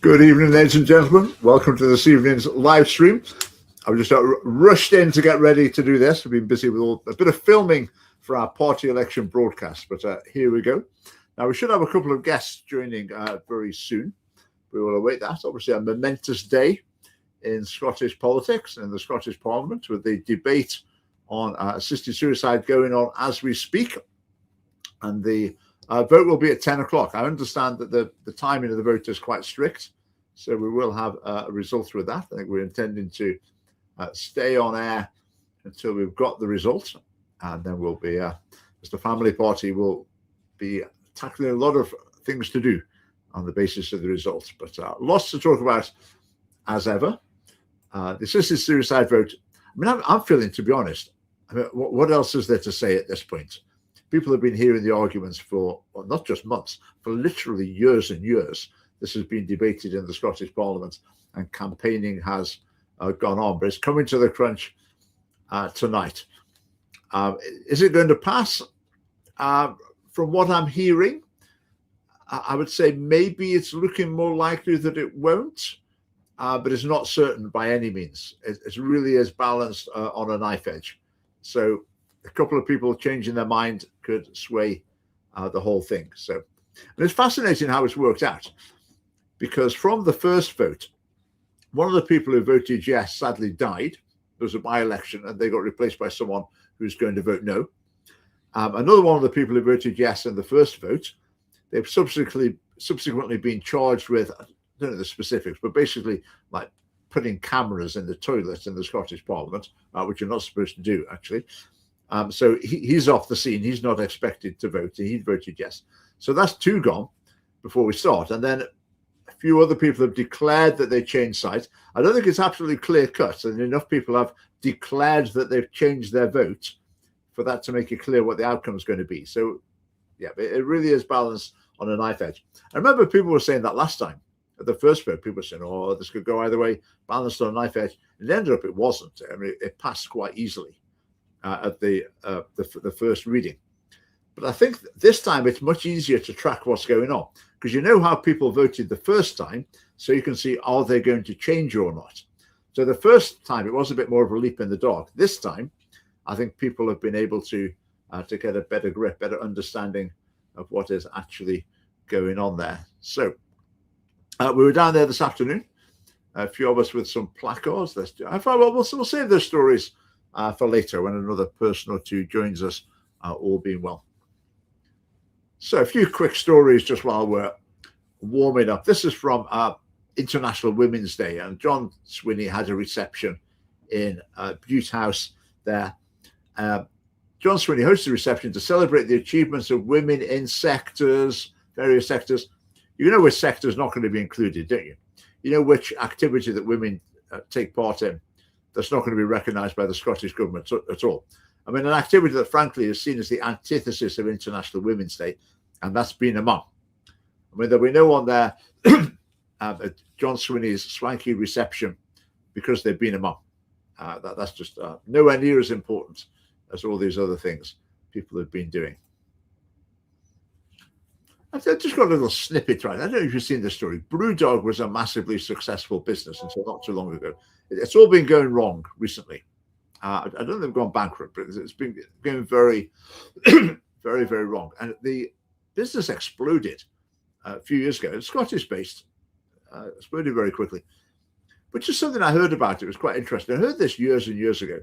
Good evening, ladies and gentlemen. Welcome to this evening's live stream. I've just rushed in to get ready to do this. We've been busy with a bit of filming for our party election broadcast, but here we go. Now, we should have a couple of guests joining very soon. We will await that. Obviously, a momentous day in Scottish politics and in the Scottish Parliament, with the debate on assisted suicide going on as we speak. And the vote will be at 10 o'clock. I understand that the timing of the vote is quite strict, so we will have results with that. I think we're intending to stay on air until we've got the results, and then we'll be, as the family party, will be tackling a lot of things to do on the basis of the results. But lots to talk about as ever. The assisted suicide vote, I mean, I'm feeling, to be honest, I mean, what else is there to say at this point? People have been hearing the arguments for, well, not just months, for literally years and years. This has been debated in the Scottish Parliament, and campaigning has gone on, but it's coming to the crunch tonight. Is it going to pass? From what I'm hearing, I would say maybe it's looking more likely that it won't, but it's not certain by any means. It really is balanced on a knife edge. So a couple of people changing their mind could sway the whole thing. So, and it's fascinating how it's worked out, because from the first vote, one of the people who voted yes sadly died. There was a by-election, and they got replaced by someone who's going to vote no. Another one of the people who voted yes in the first vote, they've subsequently been charged with, I don't know the specifics, but basically like putting cameras in the toilets in the Scottish Parliament, which you're not supposed to do, actually. So he's off the scene. He's not expected to vote. He voted yes. So that's two gone before we start. And then a few other people have declared that they changed sides. I don't think it's absolutely clear cut, and enough people have declared that they've changed their vote for that to make it clear what the outcome is going to be. So, yeah, it really is balanced on a knife edge. I remember people were saying that last time at the first vote. People were saying, "Oh, this could go either way, balanced on a knife edge." And it ended up it wasn't. I mean, it passed quite easily at the first reading. But I think this time it's much easier to track what's going on, because you know how people voted the first time, so you can see, are they going to change or not? So the first time it was a bit more of a leap in the dark. This time, I think people have been able to get a better grip, better understanding of what is actually going on there. So we were down there this afternoon, a few of us with some placards. I thought, well, we'll save those stories for later when another person or two joins us, all being well. So a few quick stories just while we're warming up. This is from International Women's Day, and John Swinney had a reception in Bute House there. John Swinney hosted a reception to celebrate the achievements of women in various sectors. You know which sector is not going to be included, don't you? You know which activity that women take part in that's not going to be recognised by the Scottish government at all. I mean, an activity that, frankly, is seen as the antithesis of International Women's Day, and that's being a mum. I mean, there'll be no one there at John Swinney's swanky reception because they've been a mum. That's just nowhere near as important as all these other things people have been doing. I've just got a little snippet, right? I don't know if you've seen this story. BrewDog was a massively successful business until not too long ago. It's all been going wrong recently. I don't think they've gone bankrupt, but it's been going very, very, very wrong. And the business exploded a few years ago. It's Scottish-based, exploded very quickly. But just something I heard about it was quite interesting. I heard this years and years ago,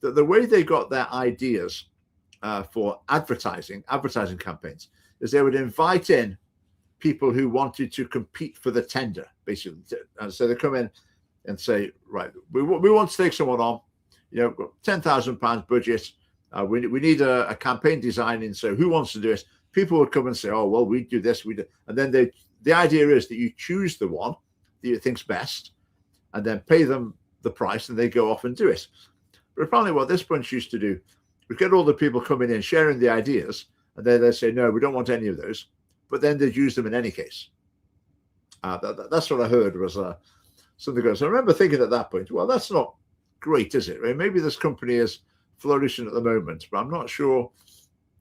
that the way they got their ideas for advertising campaigns is they would invite in people who wanted to compete for the tender, basically. And so they come in and say, right, we want to take someone on, you know, got £10,000 budget. We need a campaign designing. So who wants to do it? People would come and say, oh, well, we do this, we do. And then the idea is that you choose the one that you think's best, and then pay them the price, and they go off and do it. But apparently what this bunch used to do was get all the people coming in, sharing the ideas, and then they'd say, no, we don't want any of those. But then they'd use them in any case. That's what I heard was something goes. So I remember thinking at that point, well, that's not great, is it? I mean, maybe this company is flourishing at the moment, but I'm not sure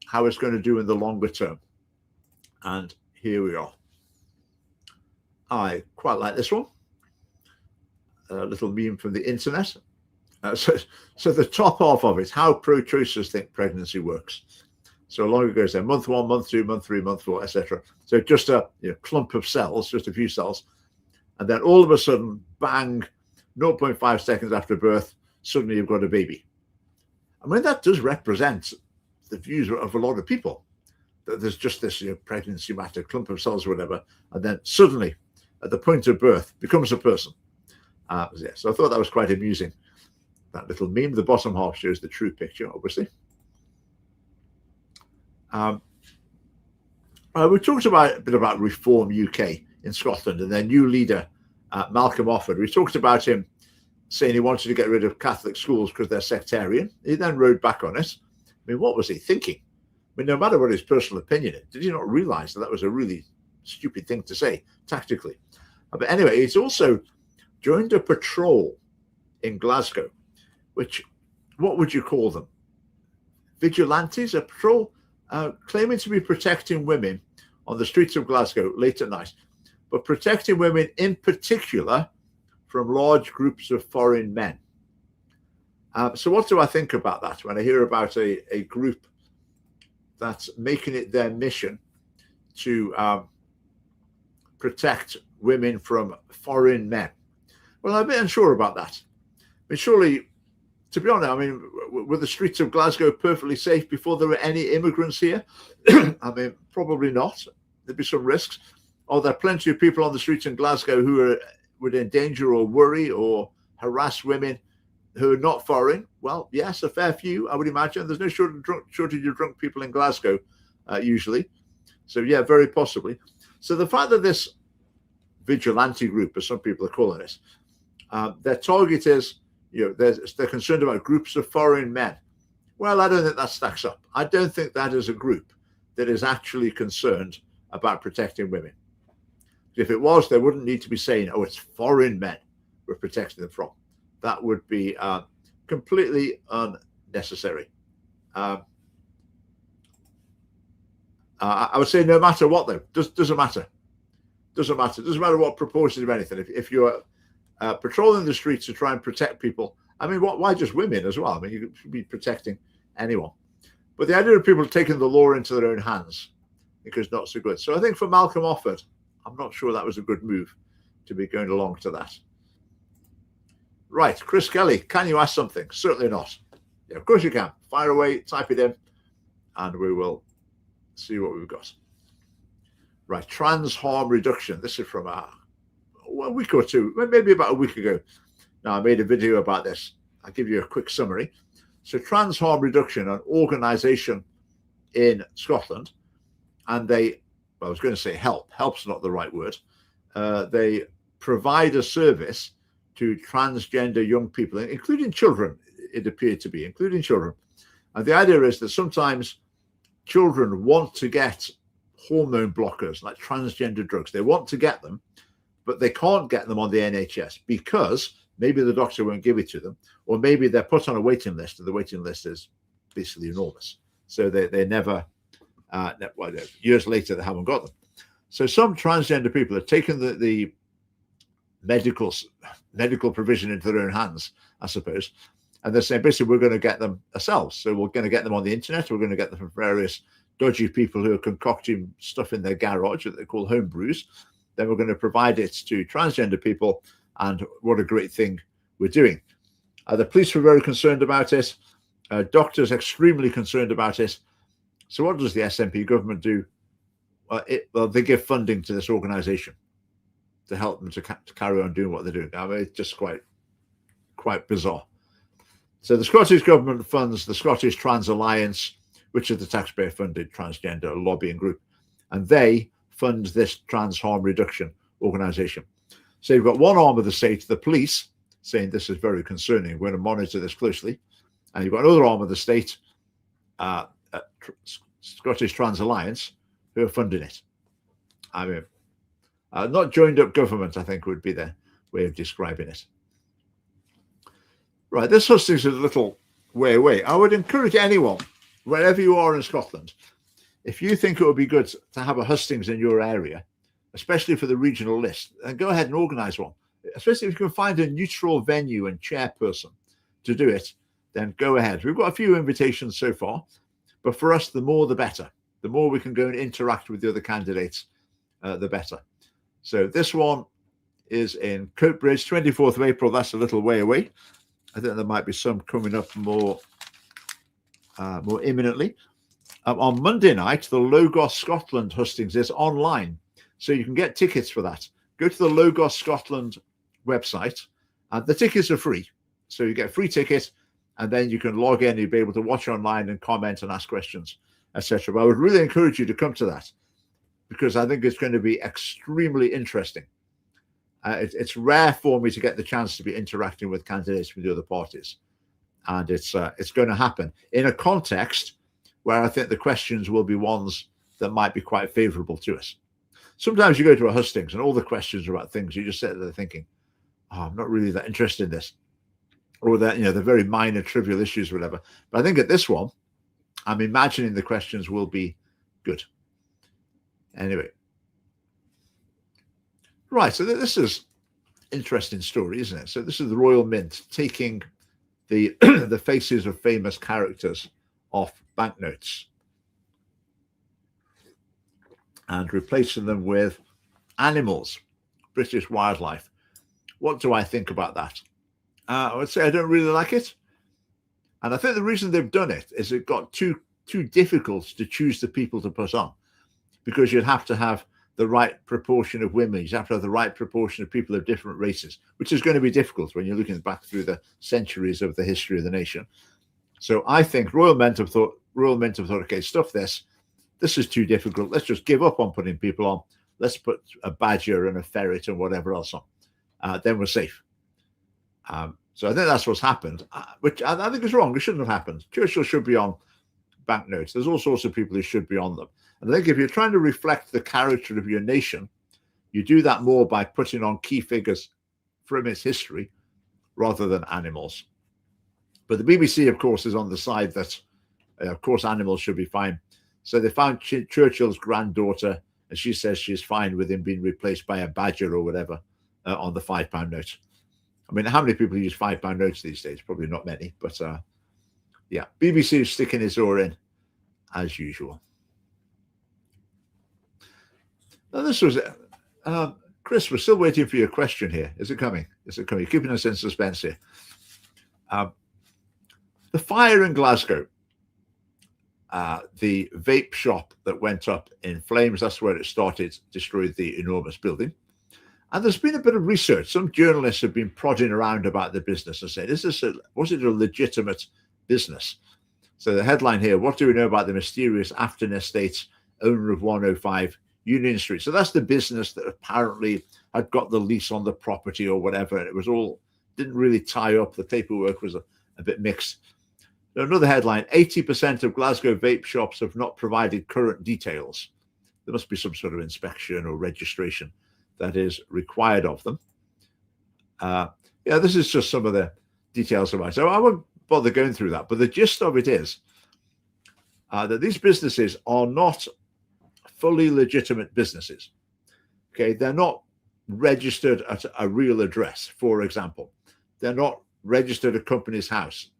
how it's going to do in the longer term. And here we are. I quite like this one. A little meme from the internet. So the top half of it, how pro-choicers think pregnancy works. So long ago, say month 1, month 2, month 3, month 4, etc. So just a clump of cells, just a few cells, and then all of a sudden, bang, 0.5 seconds after birth, suddenly you've got a baby. I mean, that does represent the views of a lot of people. That there's just this pregnancy matter, clump of cells or whatever, and then suddenly, at the point of birth, becomes a person. So I thought that was quite amusing. That little meme. The bottom half shows the true picture, obviously. We talked a bit about Reform UK in Scotland and their new leader, Malcolm Offord. We talked about him saying he wanted to get rid of Catholic schools because they're sectarian. He then rode back on it. I mean, what was he thinking? I mean, no matter what his personal opinion is, did he not realize that was a really stupid thing to say tactically? But anyway, he's also joined a patrol in Glasgow, which, what would you call them? Vigilantes, a patrol claiming to be protecting women on the streets of Glasgow late at night, but protecting women in particular from large groups of foreign men. So what do I think about that when I hear about a group that's making it their mission to protect women from foreign men? Well, I'm a bit unsure about that. I mean, surely, to be honest, I mean, were the streets of Glasgow perfectly safe before there were any immigrants here? I mean, probably not. There'd be some risks. Are there plenty of people on the streets in Glasgow who would endanger or worry or harass women who are not foreign? Well, yes, a fair few, I would imagine. There's no shortage of drunk people in Glasgow, usually. So, yeah, very possibly. So the fact that this vigilante group, as some people are calling it, their target is, they're concerned about groups of foreign men. Well, I don't think that stacks up. I don't think that is a group that is actually concerned about protecting women. If it was, they wouldn't need to be saying, oh, it's foreign men we're protecting them from. That would be completely unnecessary. I would say no matter what, though, doesn't matter. Doesn't matter what proportion of anything. If you're patrolling the streets to try and protect people, I mean, why just women as well? I mean, you should be protecting anyone. But the idea of people taking the law into their own hands, I think, is not so good. So I think for Malcolm Offord, I'm not sure that was a good move to be going along to that. Right, Chris Kelly, can you ask something? Certainly not. Yeah, of course you can. Fire away, type it in, and we will see what we've got. Right, trans harm reduction. This is from a week or two, maybe about a week ago. Now, I made a video about this. I'll give you a quick summary. So trans harm reduction, an organization in Scotland, and they, well, I was going to say help's not the right word. They provide a service to transgender young people, including children, it appeared to be, including children. And the idea is that sometimes children want to get hormone blockers like transgender drugs. They want to get them, but they can't get them on the NHS because maybe the doctor won't give it to them, or maybe they're put on a waiting list, and the waiting list is basically enormous. So they never, years later, they haven't got them. So some transgender people have taken the medical provision into their own hands, I suppose, and they're saying basically we're going to get them ourselves. So we're going to get them on the internet. We're going to get them from various dodgy people who are concocting stuff in their garage that they call home brews. Then we're going to provide it to transgender people, and what a great thing we're doing. The police were very concerned about it. Doctors extremely concerned about it. So what does the SNP government do? Well, they give funding to this organisation to help them to carry on doing what they're doing. I mean, it's just quite bizarre. So the Scottish government funds the Scottish Trans Alliance, which is the taxpayer-funded transgender lobbying group, and they fund this trans harm reduction organisation. So you've got one arm of the state, the police, saying this is very concerning, we're going to monitor this closely, and you've got another arm of the state, Scottish Trans Alliance, who are funding it. I mean, not joined up government, I think, would be the way of describing it. Right, this hustings is a little way away. I would encourage anyone, wherever you are in Scotland, if you think it would be good to have a hustings in your area, especially for the regional list, and go ahead and organize one. Especially if you can find a neutral venue and chairperson to do it, then go ahead. We've got a few invitations so far, but for us, the more the better. The more we can go and interact with the other candidates, the better. So this one is in Coatbridge, 24th of April. That's a little way away. I think there might be some coming up more imminently. On Monday night, the Logos Scotland hustings is online, so you can get tickets for that. Go to the Logos Scotland website, and the tickets are free. So you get a free ticket, and then you can log in. You'll be able to watch online and comment and ask questions, etc. But I would really encourage you to come to that, because I think it's going to be extremely interesting. It's rare for me to get the chance to be interacting with candidates from the other parties, and it's going to happen in a context where I think the questions will be ones that might be quite favourable to us. Sometimes you go to a hustings and all the questions are about things you just sit there thinking, "Oh, I'm not really that interested in this," or that, you know, the very minor trivial issues, or whatever. But I think at this one, I'm imagining the questions will be good. Anyway. Right, so this is interesting story, isn't it? So this is the Royal Mint taking the the faces of famous characters off banknotes and replacing them with animals, British wildlife. What do I think about that? I would say I don't really like it. And I think the reason they've done it is it got too difficult to choose the people to put on, because you'd have to have the right proportion of women. You have to have the right proportion of people of different races, which is going to be difficult when you're looking back through the centuries of the history of the nation. So I think Royal Mint have thought, okay, stuff this. This is too difficult. Let's just give up on putting people on. Let's put a badger and a ferret and whatever else on. Then we're safe. So I think that's what's happened, which I think is wrong. It shouldn't have happened. Churchill should be on banknotes. There's all sorts of people who should be on them. And I think if you're trying to reflect the character of your nation, you do that more by putting on key figures from its history rather than animals. But the BBC, of course, is on the side that, of course, animals should be fine. So they found Churchill's granddaughter, and she says she's fine with him being replaced by a badger or whatever on the £5 note. I mean, how many people use £5 notes these days? Probably not many. But yeah, BBC is sticking its oar in as usual. Now, this was Chris. We're still waiting for your question here. Is it coming? Is it coming? You're keeping us in suspense here. The fire in Glasgow, the vape shop that went up in flames, that's where it started, destroyed the enormous building. And there's been a bit of research. Some journalists have been prodding around about the business and saying, was it a legitimate business? So the headline here, what do we know about the mysterious Afton Estates owner of 105 Union Street? So that's the business that apparently had got the lease on the property or whatever. And it was all, didn't really tie up. The paperwork was a bit mixed. Another headline, 80% of Glasgow vape shops have not provided current details. There must be some sort of inspection or registration that is required of them. Yeah, this is just some of the details about it. So I won't bother going through that. But the gist of it is that these businesses are not fully legitimate businesses. Okay, they're not registered at a real address, for example. They're not registered at Companies House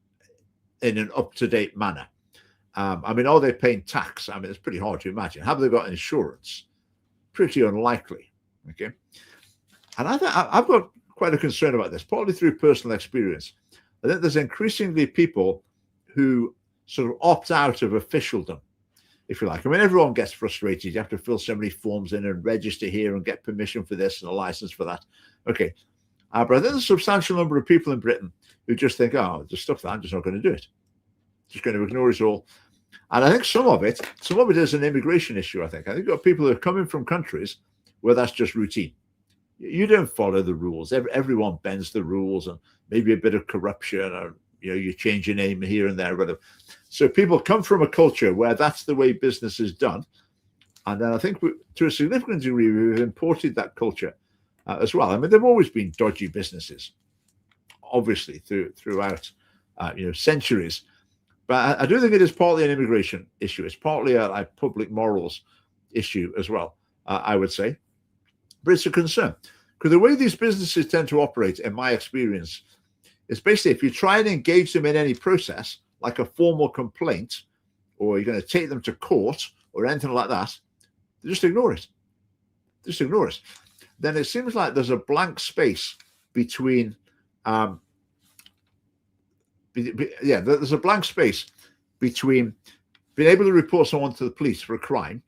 in an up-to-date manner. I mean, are they paying tax? I mean, it's pretty hard to imagine. Have they got insurance? Pretty unlikely. Okay, and I've got quite a concern about this, partly through personal experience. I think there's increasingly people who sort of opt out of officialdom, if you like. I mean, everyone gets frustrated. You have to fill so many forms in and register here and get permission for this and a license for that. Okay, but I think there's a substantial number of people in Britain who just think, oh, just stuff that, I'm just not going to do it. Just going to ignore it all. And I think some of it is an immigration issue, I think. I think you've got people who are coming from countries where that's just routine. You don't follow the rules. Everyone bends the rules, and maybe a bit of corruption, or you change your name here and there, whatever. So people come from a culture where that's the way business is done, and then I think to a significant degree we've imported that culture as well. I mean, there've always been dodgy businesses, obviously throughout centuries, but I do think it is partly an immigration issue. It's partly a public morals issue as well. I would say. But it's a concern because the way these businesses tend to operate, in my experience, is basically if you try and engage them in any process, like a formal complaint, or you're going to take them to court or anything like that, they just ignore it. Just ignore it. Then it seems like there's a blank space between, there's a blank space between being able to report someone to the police for a crime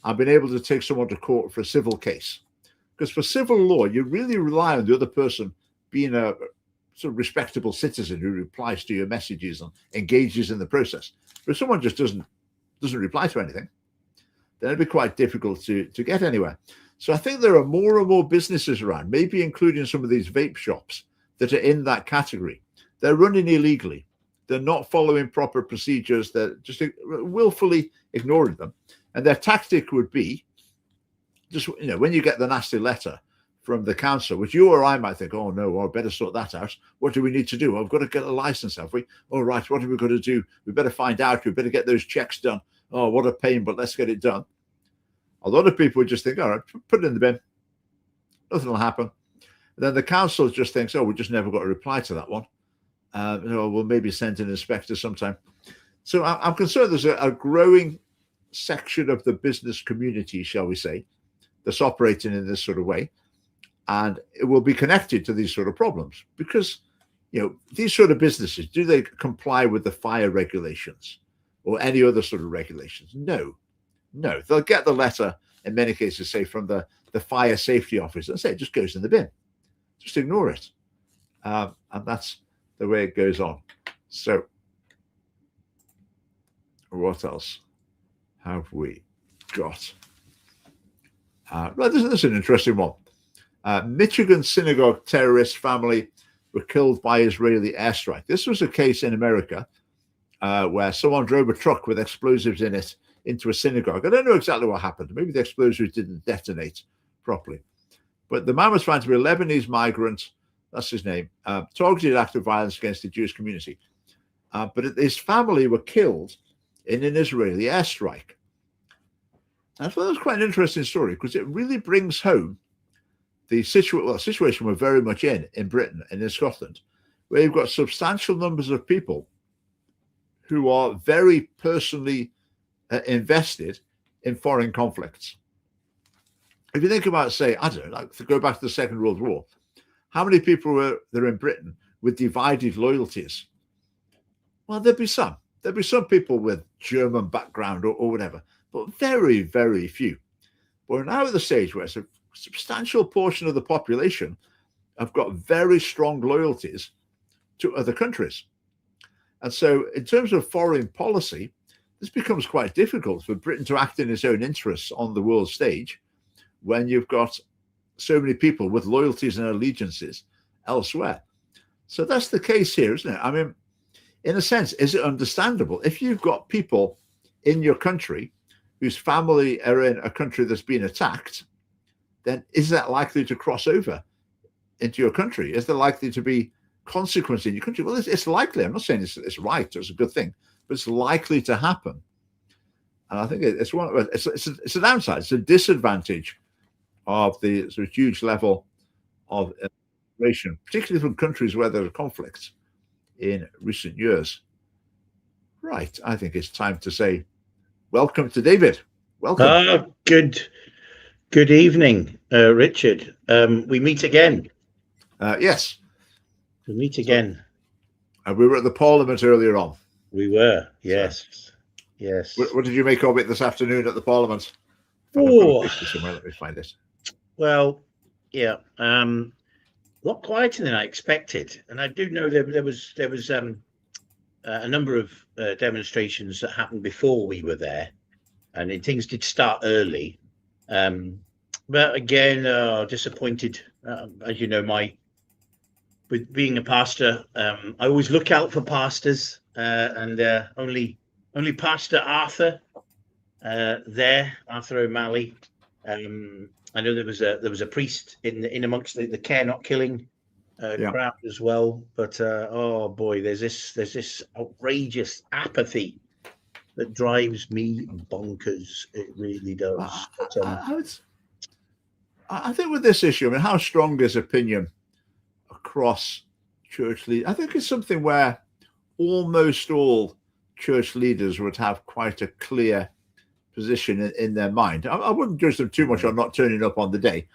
and being able to take someone to court for a civil case. Because for civil law, you really rely on the other person being a sort of respectable citizen who replies to your messages and engages in the process. But if someone just doesn't reply to anything, then it'd be quite difficult to get anywhere. So I think there are more and more businesses around, maybe including some of these vape shops that are in that category. They're running illegally. They're not following proper procedures. They're just willfully ignoring them. And their tactic would be just, when you get the nasty letter from the council, which you or I might think, oh no, I better sort that out. What do we need to do? Well, we've got to get a license, have we? All right, what have we got to do? We better find out. We better get those checks done. Oh, what a pain, but let's get it done. A lot of people would just think, all right, put it in the bin. Nothing will happen. And then the council just thinks, oh, we just never got a reply to that one. We'll maybe send an inspector sometime. So I'm concerned there's a growing section of the business community, shall we say, that's operating in this sort of way. And it will be connected to these sort of problems because, these sort of businesses, do they comply with the fire regulations or any other sort of regulations? No. They'll get the letter, in many cases, say from the fire safety officer and say it just goes in the bin. Just ignore it. And that's the way it goes on. So what else have we got? This is an interesting one. Michigan synagogue terrorist family were killed by Israeli airstrike. This was a case in America where someone drove a truck with explosives in it into a synagogue. I don't know exactly what happened. Maybe the explosives didn't detonate properly. But the man was found to be a Lebanese migrant, that's his name, targeted act of violence against the Jewish community. But his family were killed in an Israeli airstrike. And I thought that was quite an interesting story because it really brings home the situation we're very much in Britain and in Scotland, where you've got substantial numbers of people who are very personally invested in foreign conflicts. If you think about, say, I don't know, like to go back to the Second World War, how many people were there in Britain with divided loyalties? Well, there'd be some. There'd be some people with German background or whatever, but very, very few. We're now at the stage where it's a substantial portion of the population have got very strong loyalties to other countries. And so in terms of foreign policy, this becomes quite difficult for Britain to act in its own interests on the world stage when you've got so many people with loyalties and allegiances elsewhere. So that's the case here, isn't it? I mean, in a sense, is it understandable? If you've got people in your country whose family are in a country that's been attacked, then is that likely to cross over into your country? Is there likely to be consequence in your country? Well, it's likely. I'm not saying it's right, it's a good thing, but it's likely to happen. And I think it's a downside. It's a disadvantage of the sort of huge level of immigration, particularly from countries where there are conflicts in recent years. Right. I think it's time to say welcome to David. Welcome. Good evening, Richard. We meet again. Yes. We meet again. We were at the Parliament earlier on. We were, yes. So, yes. What did you make of it this afternoon at the Parliament? Oh, let me find it. Well, yeah, a lot quieter than I expected, and I do know there was a number of demonstrations that happened before we were there, and things did start early. But again, disappointed. As you know, with being a pastor, I always look out for pastors, and only Pastor Arthur Arthur O'Malley. I know there was a priest in amongst the care not killing crowd as well. But oh boy, there's this outrageous apathy that drives me bonkers. It really does. But, I think with this issue, I mean, how strong is opinion across church leaders? I think it's something where almost all church leaders would have quite a clear position in their mind. I wouldn't judge them too much on not turning up on the day.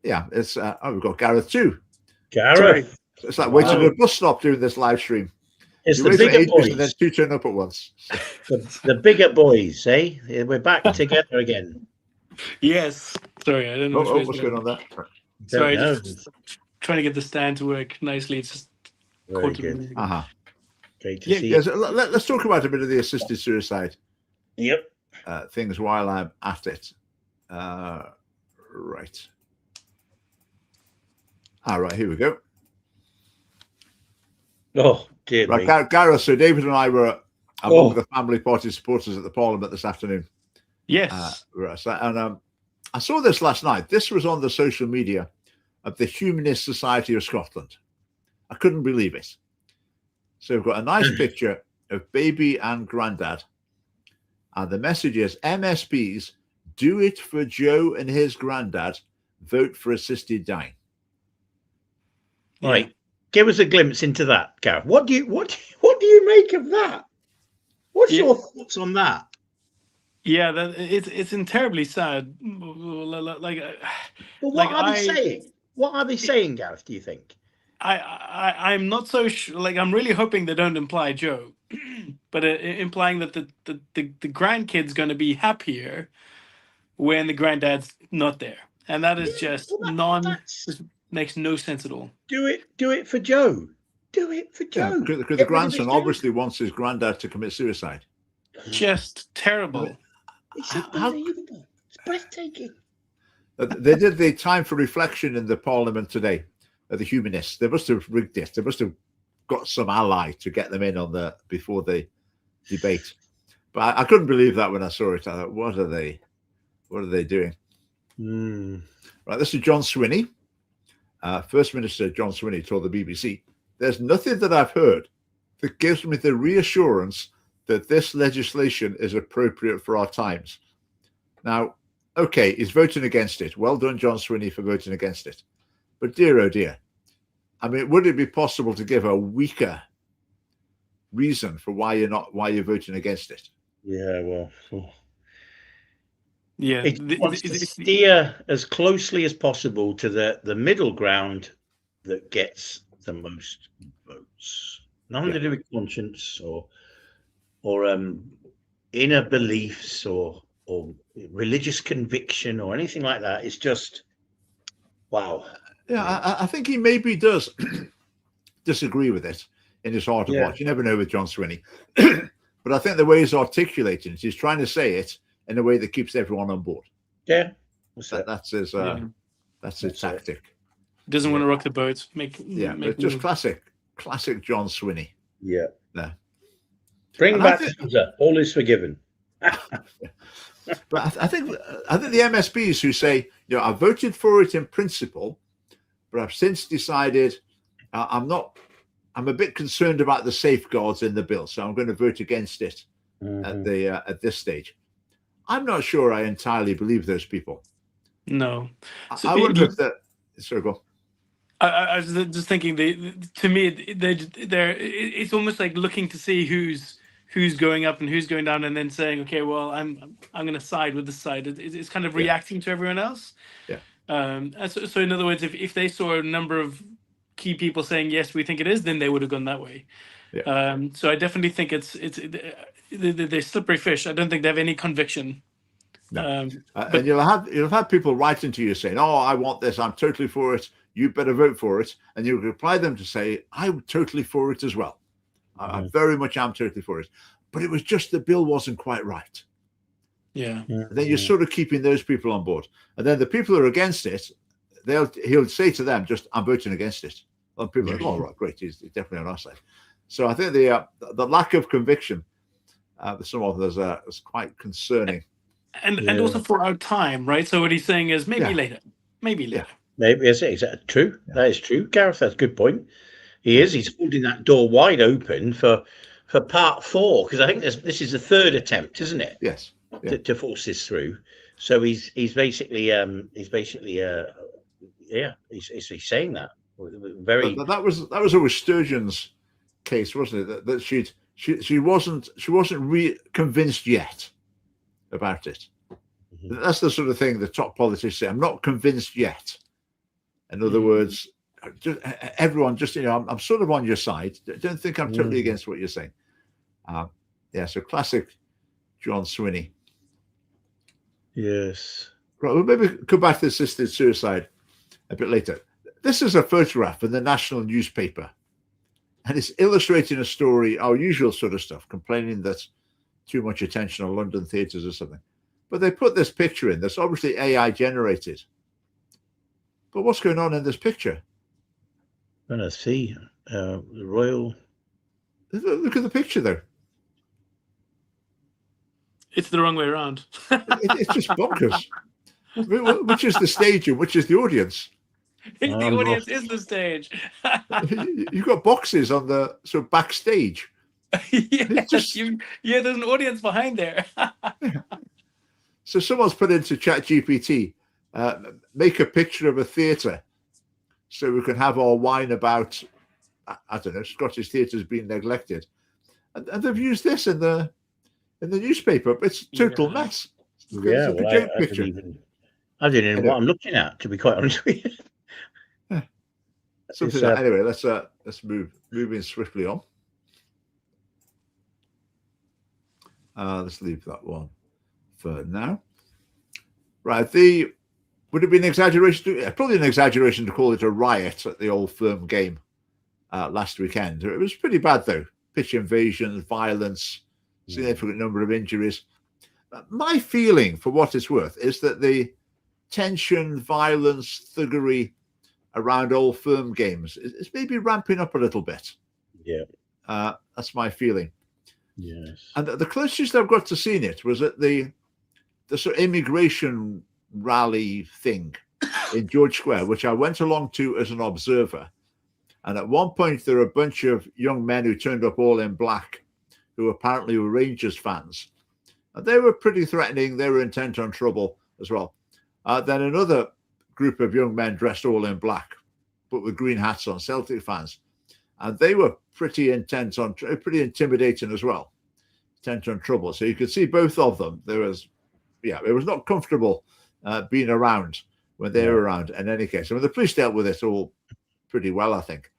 It's we've got Gareth too. Gareth. It's like waiting at a bus stop doing this live stream. It's you the wait for bigger ages boys. and then two turn up at once. The bigger boys, eh? We're back together again. Yes. Sorry, I don't know What's going on there? Sorry, just trying to get the stand to work nicely. It's just very good. Great to see. Yes, let's talk about a bit of the assisted suicide. Yep. Things while I'm at it. Right. All right, here we go. Oh, dear me. Gareth, so David and I were among the family party supporters at the Parliament this afternoon. Yes. And I saw this last night. This was on the social media of the Humanist Society of Scotland. I couldn't believe it. So we've got a nice picture of baby and granddad. And the message is, MSPs, do it for Joe and his granddad. Vote for assisted dying. Right. Give us a glimpse into that, Gareth. What do you make of that? What's your thoughts on that? Yeah, it's terribly sad. Like, but what are they saying? What are they saying, Gareth? Do you think? I'm not so sure. Like, I'm really hoping they don't imply Joe, but implying that the grandkid's going to be happier when the granddad's not there, and that is just makes no sense at all. Do it for Joe. Do it for Joe. Because the grandson obviously wants his granddad to commit suicide. Just terrible. It's unbelievable. It's breathtaking. They did the time for reflection in the Parliament today. The Humanists. They must have rigged it. They must have got some ally to get them in on before the debate. But I couldn't believe that when I saw it. I thought, what are they doing? Right, this is John Swinney. First Minister John Swinney told the BBC, "There's nothing that I've heard that gives me the reassurance that this legislation is appropriate for our times." Now, okay, he's voting against it. Well done, John Swinney, for voting against it. But dear, oh dear. I mean, would it be possible to give a weaker reason for why you're voting against it? Yeah, well. Yeah, it wants to steer as closely as possible to the middle ground that gets the most votes. Nothing to do with conscience or inner beliefs or religious conviction or anything like that. It's just wow. Yeah, I think he maybe does disagree with it in his heart of hearts. You never know with John Swinney. But I think the way he's articulating it, he's trying to say it in a way that keeps everyone on board. Yeah. That's his tactic. Doesn't want to rock the boat. It's just classic John Swinney. Yeah. There. Bring back Caesar. All is forgiven. But I think the MSPs who say, I voted for it in principle, but I've since decided I'm a bit concerned about the safeguards in the bill, so I'm going to vote against it at this stage. I'm not sure I entirely believe those people. No. I wonder if that. Sorry, go. I was just thinking. To me, it's almost like looking to see who's going up and who's going down, and then saying, okay, well, I'm going to side with this side. It's kind of reacting to everyone else. Yeah. So in other words, if they saw a number of key people saying yes, we think it is, then they would have gone that way. Yeah. So I definitely think they're slippery fish. I don't think they have any conviction. No. And you'll have people writing to you saying, "Oh, I want this. I'm totally for it. You better vote for it." And you reply them to say, "I'm totally for it as well. I very much am totally for it." But it was just the bill wasn't quite right. Yeah. And then you're sort of keeping those people on board. And then the people who are against it, he'll say to them, just, "I'm voting against it." And people are like, "Oh, right, great. He's definitely on our side." So I think the lack of conviction for some of us is quite concerning. And also for our time, right? So what he's saying is maybe later. Maybe is that true? Yeah. That is true, Gareth. That's a good point. He's holding that door wide open for part 4, because I think this is the third attempt, isn't it? Yes. To force this through. So he's basically yeah, he's saying that very. That was always Sturgeon's case, wasn't it? That she wasn't convinced yet about it. Mhm. That's the sort of thing the top politicians say. I'm not convinced yet. In other words, everyone just, I'm sort of on your side. Don't think I'm totally against what you're saying. Yeah, so classic John Swinney. Yes. Right, we'll maybe come back to assisted suicide a bit later. This is a photograph in the national newspaper, and it's illustrating a story, our usual sort of stuff, complaining that too much attention on London theatres or something. But they put this picture in that's obviously AI generated. But what's going on in this picture? I see the royal. Look at the picture there. It's the wrong way around. It's just bonkers. Which is the stage and which is the audience? The audience is the stage. You've got boxes on the backstage. Yes, there's an audience behind there. So someone's put into ChatGPT, make a picture of a theatre so we can have our whine about, I don't know, Scottish theatres being neglected. And they've used this in the newspaper. It's a total mess. Yeah, it's a joke picture. I didn't even know what I'm looking at, to be quite honest with you. Anyway, let's move in swiftly on. Let's leave that one for now. Right, would it be an exaggeration? Probably an exaggeration to call it a riot at the Old Firm game last weekend. It was pretty bad though. Pitch invasion, violence, significant number of injuries. My feeling, for what it's worth, is that the tension, violence, thuggery around Old Firm games is maybe ramping up a little bit. Yeah, that's my feeling. Yes. And the closest I've got to seeing it was at the sort of immigration rally thing in George Square, which I went along to as an observer. And at one point, there were a bunch of young men who turned up all in black, who apparently were Rangers fans. And they were pretty threatening. They were intent on trouble as well. Then another group of young men dressed all in black, but with green hats on, Celtic fans. And they were pretty intimidating as well, intent on trouble. So you could see both of them. It was not comfortable being around when they were around in any case. I mean, the police dealt with it all pretty well, I think.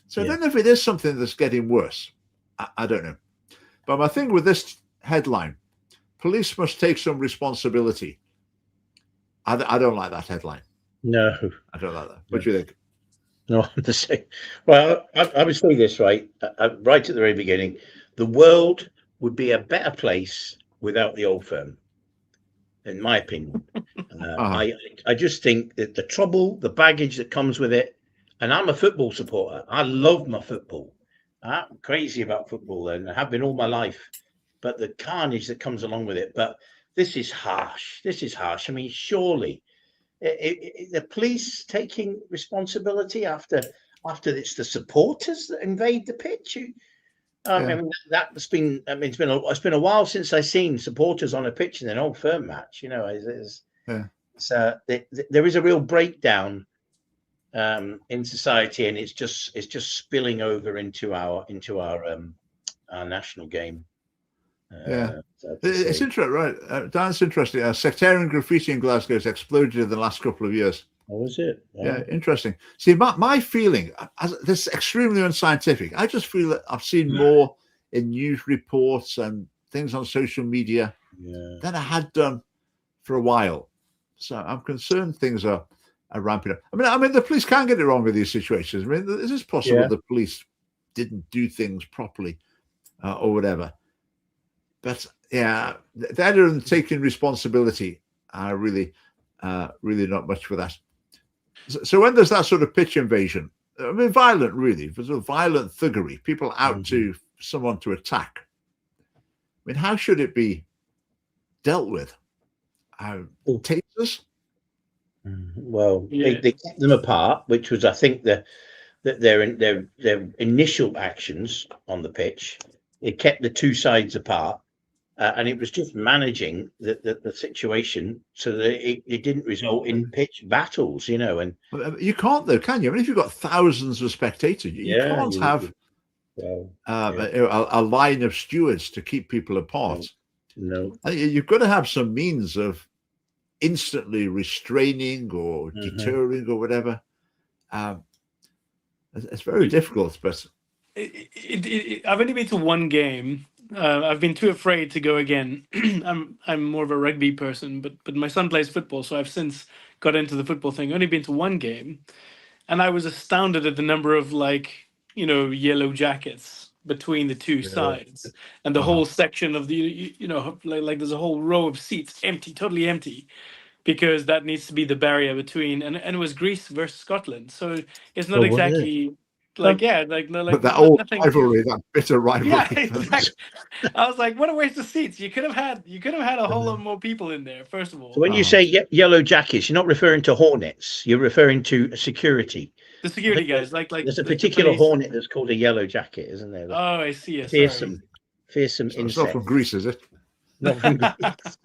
So I don't know if it is something that's getting worse. I don't know. But my thing with this headline, police must take some responsibility. I don't like that headline. No. I don't like that. What do you think? No, I'm the same. Well, I would say this, right at the very beginning. The world would be a better place without the Old Firm, in my opinion. I just think that the trouble, the baggage that comes with it, and I'm a football supporter. I love my football. I'm crazy about football and I have been all my life. But the carnage that comes along with it. But this is harsh. I mean, surely the police taking responsibility after it's the supporters that invade the pitch. I mean, that's been. I mean, it's been a while since I've seen supporters on a pitch in an Old Firm match. You know, there is a real breakdown in society, and it's just spilling over into our national game. It's interesting, right? That's interesting. Sectarian graffiti in Glasgow has exploded in the last couple of years. Oh, is it? Wow. Yeah, interesting. See, my feeling, this is extremely unscientific. I just feel that I've seen more in news reports and things on social media than I had done for a while. So I'm concerned things are ramping up. I mean, the police can get it wrong with these situations. I mean, is it possible the police didn't do things properly or whatever? But that and taking responsibility are really not much for that. So when there's that sort of pitch invasion, I mean, violent, really, sort of violent thuggery, people out to someone to attack. I mean, how should it be dealt with? Tasers? Well, they kept them apart, which was, I think, their initial actions on the pitch. It kept the two sides apart. and it was just managing the situation so that it didn't result in pitched battles, and You can't though, can you? I mean, if you've got thousands of spectators, you can't have a line of stewards to keep people apart. No. You've got to have some means of instantly restraining or deterring or whatever. It's very difficult, but I've only been to one game. I've been too afraid to go again. I'm more of a rugby person, but my son plays football, so I've since got into the football thing. Only been to one game, and I was astounded at the number of yellow jackets between the two sides, and the whole section of the like there's a whole row of seats empty, totally empty, because that needs to be the barrier between. And it was Greece versus Scotland, so it's not exactly. But that old rivalry, that bitter rivalry. Yeah, exactly. I was like, what a waste of seats. You could have had a whole lot more people in there, first of all. So when you say yellow jackets, you're not referring to hornets. You're referring to security. The security guys, like there's a particular hornet that's called a yellow jacket, isn't there? Oh, I see. Fearsome insect. It's not from Greece, is it? Not from Greece.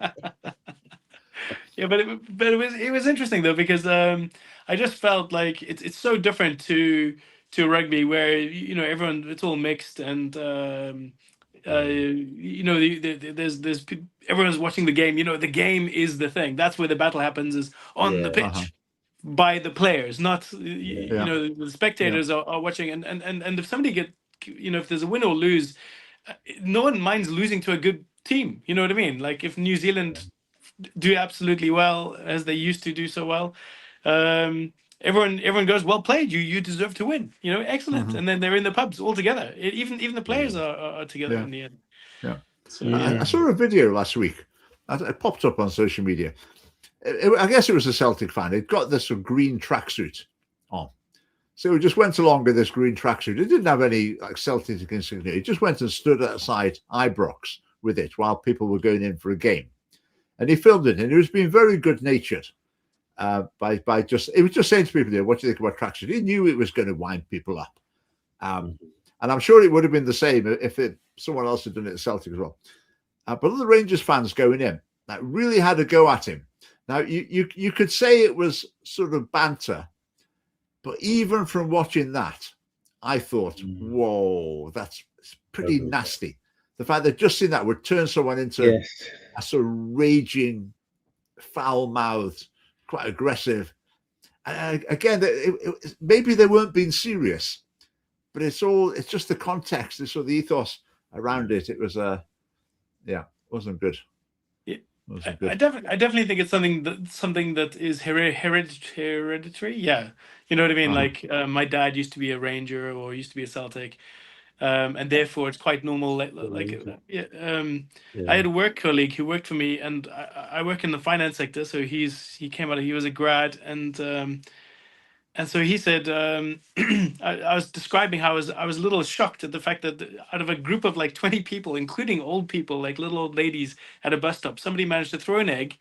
Yeah, but it was interesting though, because I just felt like it's so different to rugby, where everyone, it's all mixed, and there's everyone's watching the game. The game is the thing. That's where the battle happens, is on the pitch by the players, not the spectators are watching. And if somebody if there's a win or lose, no one minds losing to a good team. You know what I mean? Like if New Zealand do absolutely well, as they used to do so well, everyone goes, well played, you deserve to win, excellent. And then they're in the pubs all together. Even the players are together in the end. So, I saw a video last week. It popped up on social media. I guess it was a Celtic fan. It got this sort of green tracksuit on, so he just went along with this green tracksuit. It didn't have any Celtic insignia. He just went and stood outside Ibrox with it while people were going in for a game, and he filmed it. And he was being very good natured. By just, it was just saying to people there, what do you think about tracksuit? He knew it was going to wind people up, and I'm sure it would have been the same if someone else had done it at Celtic as well. But other Rangers fans going in that really had a go at him. Now you could say it was sort of banter, but even from watching that, I thought, whoa, that's pretty nasty. The fact that just seeing that would turn someone into a sort of raging, foul-mouthed, quite aggressive. Again, maybe they weren't being serious, but it's just the context, it's sort of the ethos around it. It was wasn't good. I definitely think it's something that is hereditary. Yeah, you know what I mean. Like my dad used to be a Ranger or used to be a Celtic, and therefore it's quite normal. I had a work colleague who worked for me, and I work in the finance sector. So he was a grad, and so he said, I was describing how I was a little shocked at the fact that out of a group of like 20 people, including old people, like little old ladies at a bus stop, somebody managed to throw an egg,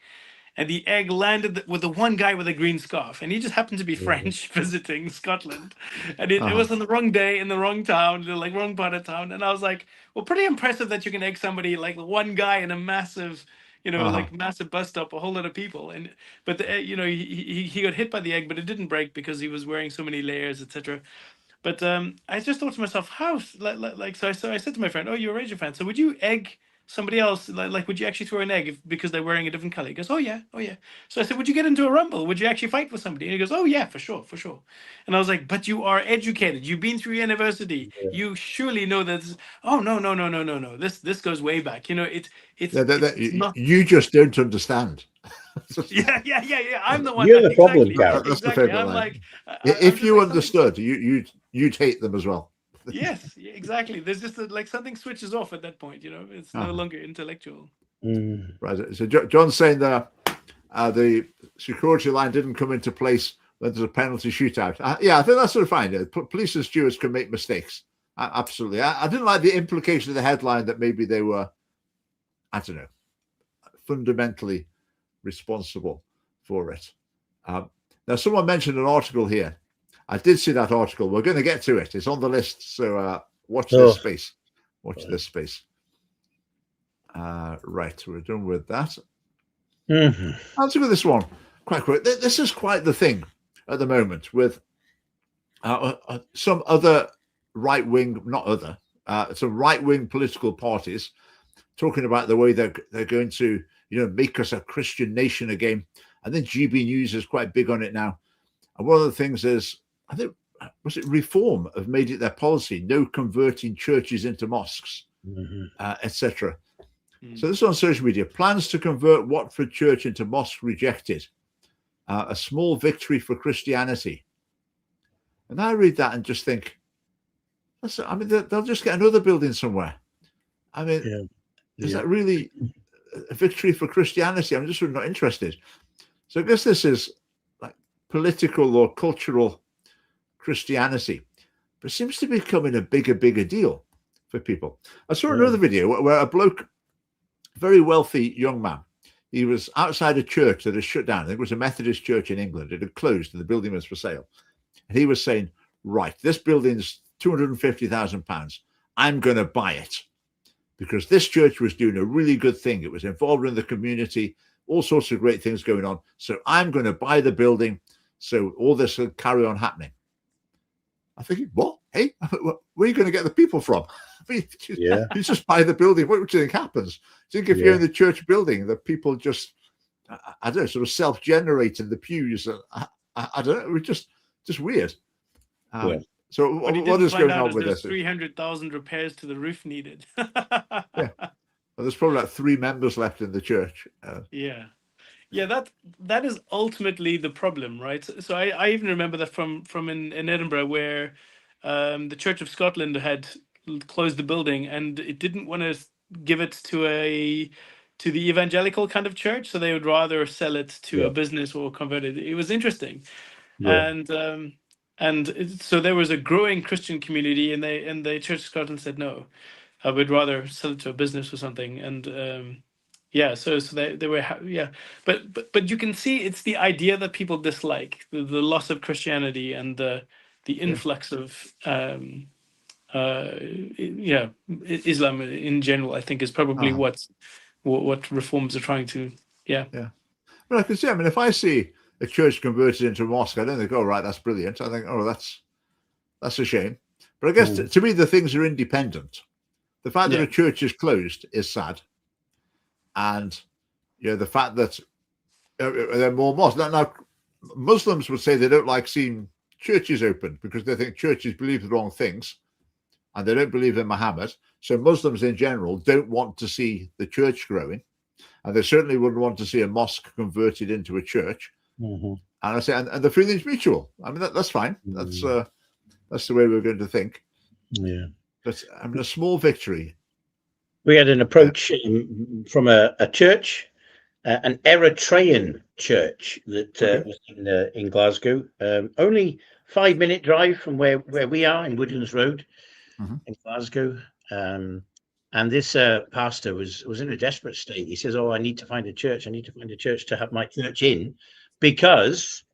and the egg landed with the one guy with a green scarf, and he just happened to be French visiting Scotland, and it was on the wrong day in the wrong town, like wrong part of town. And I was like, well, pretty impressive that you can egg somebody, like one guy in a massive, like massive bus stop, a whole lot of people. But he got hit by the egg, but it didn't break because he was wearing so many layers, etc. But I just thought to myself, how so I said to my friend, oh, you're a Ranger fan, so would you egg somebody else? Like would you actually throw an egg because they're wearing a different color? He goes, oh yeah. So I said, would you get into a rumble? Would you actually fight with somebody? And he goes, oh yeah, for sure. And I was like, but you are educated, you've been through university, you surely know that no, this goes way back. It's not, you just don't understand. yeah, I'm the one. You're the problem, Gareth. That's exactly. the favorite line. Like, if you understood, you'd hate them as well. Yes, exactly. There's just like something switches off at that point. It's no longer intellectual. Right. So John's saying that the security line didn't come into place when there's a penalty shootout. I think that's sort of fine. Police and stewards can make mistakes. Absolutely. I didn't like the implication of the headline that maybe they were, I don't know, fundamentally responsible for it. Now, someone mentioned an article here. I did see that article. We're going to get to it. It's on the list. So watch this space. Watch this space. Right, we're done with that. Mm-hmm. I'll do this one quite quick. This is quite the thing at the moment with some other right-wing, some right-wing political parties talking about the way they're going to, make us a Christian nation again. I think GB News is quite big on it now. And one of the things is, I think, was it Reform have made it their policy, no converting churches into mosques, etc. So this is on social media. Plans to convert Watford Church into mosque rejected. A small victory for Christianity. And I read that and just think, they'll just get another building somewhere. I mean, is that really a victory for Christianity? I'm just really not interested. So I guess this is like political or cultural Christianity, but it seems to be becoming a bigger deal for people. I saw another video where a bloke, very wealthy young man, he was outside a church that had shut down. I think it was a Methodist church in England. It had closed and the building was for sale. And he was saying, right, this building's £250,000. I'm going to buy it because this church was doing a really good thing. It was involved in the community, all sorts of great things going on. So I'm going to buy the building so all this will carry on happening. I'm thinking, what? Hey, where are you going to get the people from? I mean, you just buy the building. What do you think happens? Do you think if you're in the church building, the people just, I don't know, sort of self-generate in the pews? I don't know. It was just weird. So what is going on with this? 300,000 repairs to the roof needed. Well, there's probably like 3 members left in the church. That is ultimately the problem, right? So I even remember that from in Edinburgh, where the Church of Scotland had closed the building and it didn't want to give it to the evangelical kind of church, so they would rather sell it to a business or convert it. It was interesting, so there was a growing Christian community, and the Church of Scotland said no, I would rather sell it to a business or something, and so they were but you can see it's the idea that people dislike, the loss of Christianity and the influx of Islam in general. I think is probably what reforms are trying to Well, I can see. I mean, if I see a church converted into a mosque, I don't think, oh right, that's brilliant. I think, oh, that's a shame. But I guess to me, the things are independent. The fact that a church is closed is sad. And the fact that there are more mosques. Now, Muslims would say they don't like seeing churches open because they think churches believe the wrong things and they don't believe in Muhammad. So Muslims in general don't want to see the church growing, and they certainly wouldn't want to see a mosque converted into a church. And I say, and the feeling's mutual. I mean, that's fine. That's the way we're going to think. But I mean, a small victory. We had an approach from a church, an Eritrean church that was in Glasgow, only 5-minute drive from where we are in Woodlands Road in Glasgow. And this pastor was in a desperate state. He says, "Oh, I need to find a church. I need to find a church to have my church in, because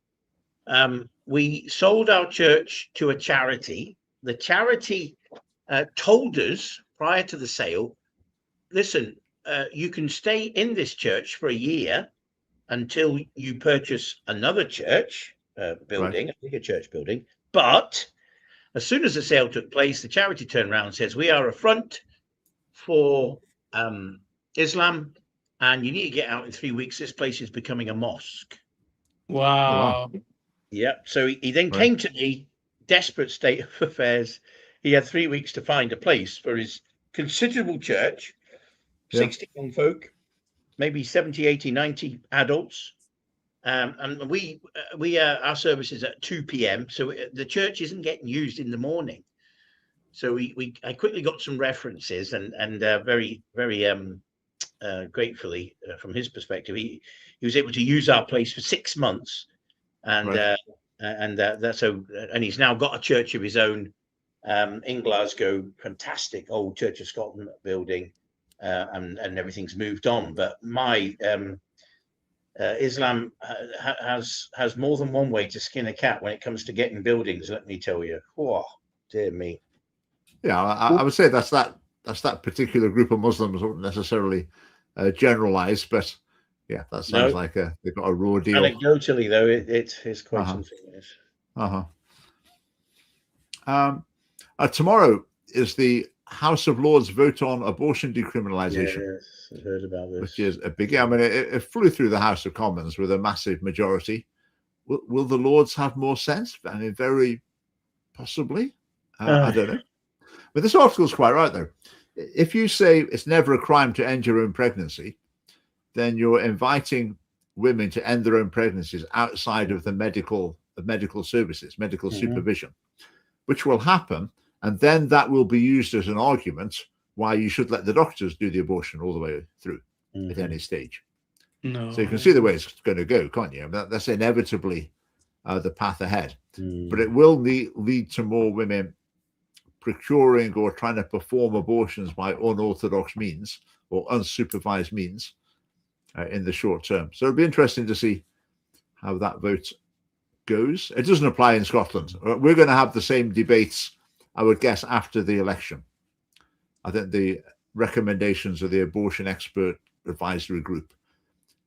we sold our church to a charity. The charity told us prior to the sale, listen, you can stay in this church for a year until you purchase another church building, a bigger church building. But as soon as the sale took place, the charity turned around and says, we are a front for Islam, and you need to get out in 3 weeks. This place is becoming a mosque." Wow. Yeah. So he then came to me, desperate state of affairs. He had 3 weeks to find a place for his considerable church, 60 young folk, maybe 70, 80, 90 adults. And we our service is at 2 p.m. So the church isn't getting used in the morning. So I quickly got some references, and very, very gratefully, from his perspective, he was able to use our place for 6 months, and that's so. And he's now got a church of his own in Glasgow, fantastic old Church of Scotland building, and everything's moved on. But my Islam has more than one way to skin a cat when it comes to getting buildings. Let me tell you. Oh, dear me. Yeah, I would say that's that that particular group of Muslims. I wouldn't necessarily generalize, but yeah, that sounds like they've got a raw deal. Anecdotally, though, it's quite something. Yes. Tomorrow is the House of Lords vote on abortion decriminalisation. Yes, I've heard about this. Which is a big. I mean, it flew through the House of Commons with a massive majority. Will the Lords have more sense? I mean, very possibly. I don't know. But this article is quite right, though. If you say it's never a crime to end your own pregnancy, then you're inviting women to end their own pregnancies outside of the medical services, medical supervision, which will happen. And then that will be used as an argument why you should let the doctors do the abortion all the way through at any stage. No. So you can see the way it's going to go, can't you? That's inevitably the path ahead. But it will lead to more women procuring or trying to perform abortions by unorthodox means or unsupervised means in the short term. So it'll be interesting to see how that vote goes. It doesn't apply in Scotland. We're going to have the same debates, I would guess, after the election. I think the recommendations of the abortion expert advisory group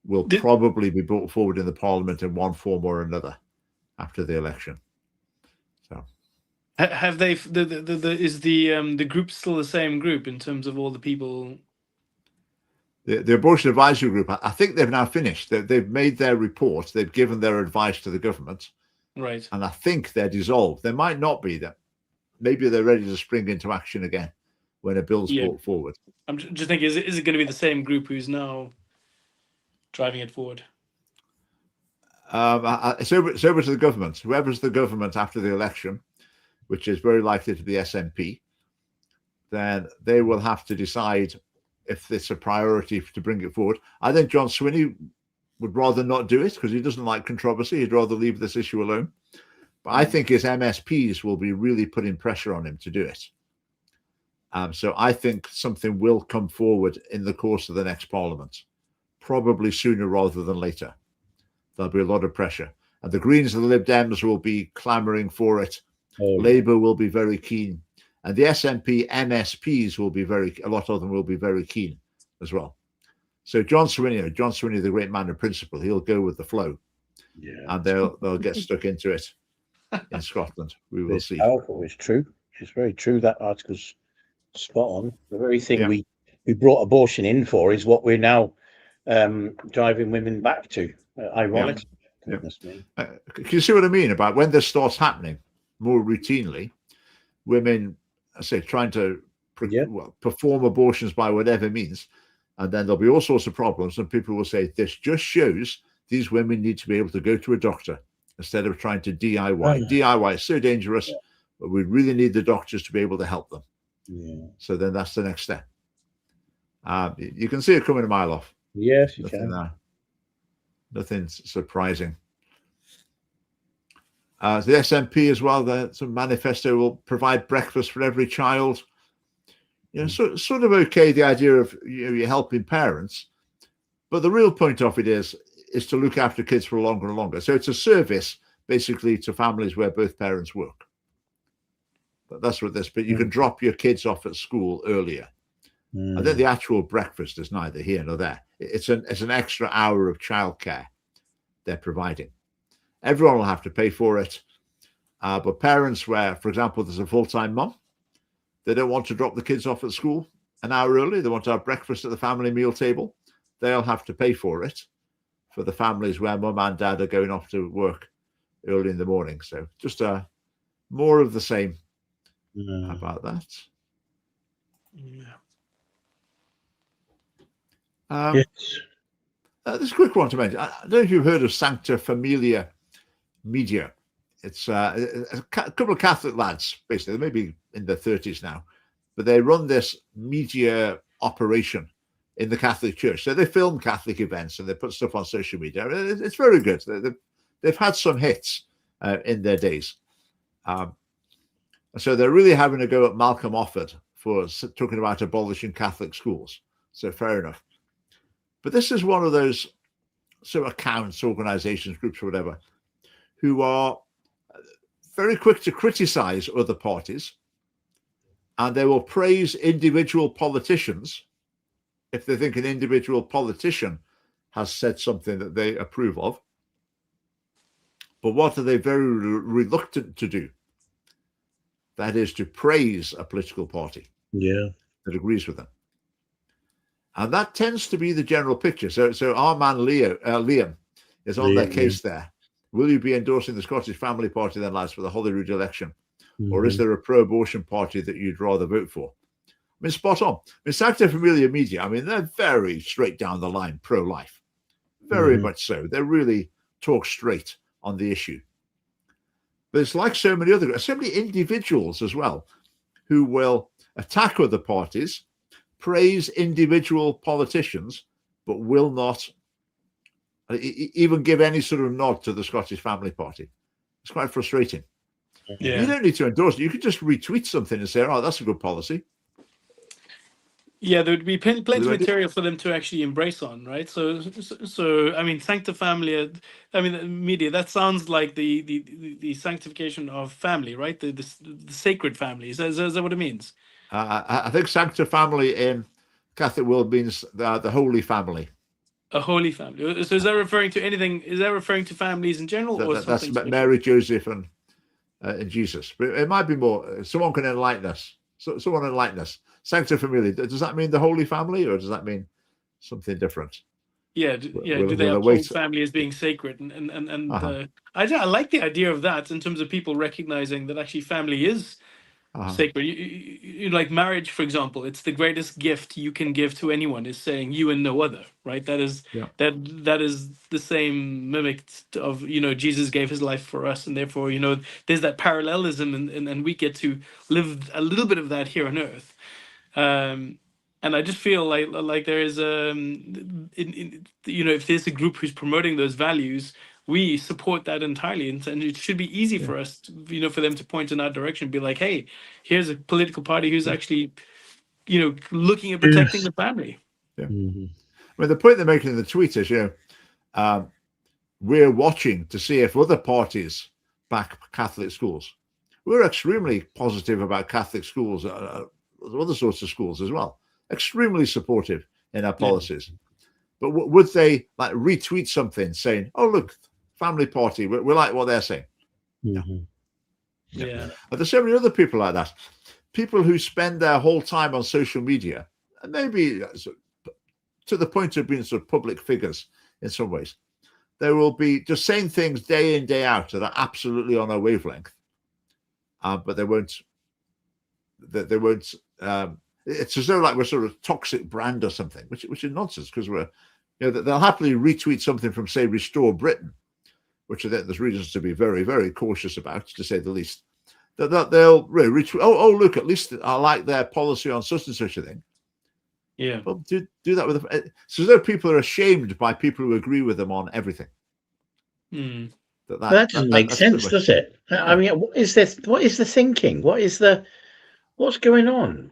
will probably be brought forward in the Parliament in one form or another after the election. So, have they? Is the group still the same group in terms of all the people? The abortion advisory group, I think they've now finished. They've made their report. They've given their advice to the government, right? And I think they're dissolved. They might not be that. Maybe they're ready to spring into action again when a bill's brought forward. I'm just thinking, is it going to be the same group who's now driving it forward? It's over to the government. Whoever's the government after the election, which is very likely to be SNP, then they will have to decide if it's a priority to bring it forward. I think John Swinney would rather not do it because he doesn't like controversy. He'd rather leave this issue alone. But I think his MSPs will be really putting pressure on him to do it. So I think something will come forward in the course of the next Parliament, probably sooner rather than later. There'll be a lot of pressure. And the Greens and the Lib Dems will be clamouring for it. Labour will be very keen. And the SNP MSPs will be a lot of them will be very keen as well. So John Swinney, the great man of principle, he'll go with the flow. Yeah. And they'll get stuck into it in Scotland. We will see. Powerful. It's true. It's very true. That article's spot on. The very thing we brought abortion in for is what we're now driving women back to. Ironically. Yeah. Can you see what I mean about when this starts happening more routinely? Women, I say, trying to perform abortions by whatever means, and then there'll be all sorts of problems, and people will say this just shows these women need to be able to go to a doctor instead of trying to DIY. DIY is so dangerous, but we really need the doctors to be able to help them. So then that's the next step. You can see it coming a mile off. Yes, you can. Nothing surprising. The SNP as well, the manifesto will provide breakfast for every child. Sort of okay, the idea of you're helping parents, but the real point of it is to look after kids for longer and longer. So it's a service basically to families where both parents work. But that's what this. But you can drop your kids off at school earlier. I think the actual breakfast is neither here nor there. It's an extra hour of childcare they're providing. Everyone will have to pay for it. But parents where, for example, there's a full-time mum, they don't want to drop the kids off at school an hour early. They want to have breakfast at the family meal table. They'll have to pay for it for the families where mum and dad are going off to work early in the morning. So just more of the same about that. There's a quick one to mention. I don't know if you've heard of Sancta Familia Media. It's a couple of Catholic lads, basically. They may be in their 30s now, but they run this media operation in the Catholic Church. So they film Catholic events and they put stuff on social media. It's very good. They've had some hits in their days. So they're really having a go at Malcolm Offord for talking about abolishing Catholic schools. So fair enough. But this is one of those sort of accounts, organizations, groups, or whatever, who are very quick to criticize other parties and they will praise individual politicians if they think an individual politician has said something that they approve of. But what are they very reluctant to do? That is to praise a political party that agrees with them. And that tends to be the general picture. So our man Liam is on their case there. Will you be endorsing the Scottish Family Party then, lads, for the Holyrood election? Or is there a pro-abortion party that you'd rather vote for? I mean, spot on. I mean, Sancta Familia media, I mean, they're very straight down the line pro-life. Very much so. They really talk straight on the issue. But it's like so many individuals as well, who will attack other parties, praise individual politicians, but will not even give any sort of nod to the Scottish Family Party. It's quite frustrating. Yeah. You don't need to endorse it. You could just retweet something and say, oh, that's a good policy. Yeah, there would be plenty of material for them to actually embrace on, right? So I mean, Sancta Familia, I mean, the media, that sounds like the sanctification of family, right? The sacred family. Is that what it means? I think Sancta Family in Catholic world means the Holy Family. A holy family. So is that referring to anything? Is that referring to families in general? That's Mary, Joseph, and Jesus. But it might be more. Someone can enlighten us. Someone enlighten us. Sancta Familia. Does that mean the Holy Family, or does that mean something different? Yeah, do they uphold family as being sacred? And I like the idea of that in terms of people recognizing that actually family is sacred. You like marriage, for example. It's the greatest gift you can give to anyone is saying you and no other, right? That is that is the same mimic of, Jesus gave his life for us, and therefore, there's that parallelism, and we get to live a little bit of that here on earth. And I just feel like there is if there's a group who's promoting those values, we support that entirely, and it should be easy for us to, for them to point in that direction, be like, hey, here's a political party who's actually looking at protecting the family. I mean, the point they're making in the tweet is we're watching to see if other parties back Catholic schools. We're extremely positive about Catholic schools, other sorts of schools as well. Extremely supportive in our policies. But would they like retweet something saying, oh, look, family party, we like what they're saying? Yeah. But there's so many other people like that. People who spend their whole time on social media, and maybe to the point of being sort of public figures in some ways. They will be just saying things day in, day out that are absolutely on our wavelength. But they won't. It's as though like we're sort of toxic brand or something, which is nonsense, because we're, they'll happily retweet something from, say, Restore Britain, which I think there's reasons to be very, very cautious about, to say the least. That they'll really retweet. Oh, look, at least I like their policy on such and such a thing. Yeah. Well, do that with. It's as though people are ashamed by people who agree with them on everything. That doesn't make sense, does it? I mean, what is this? What is the thinking? What's going on?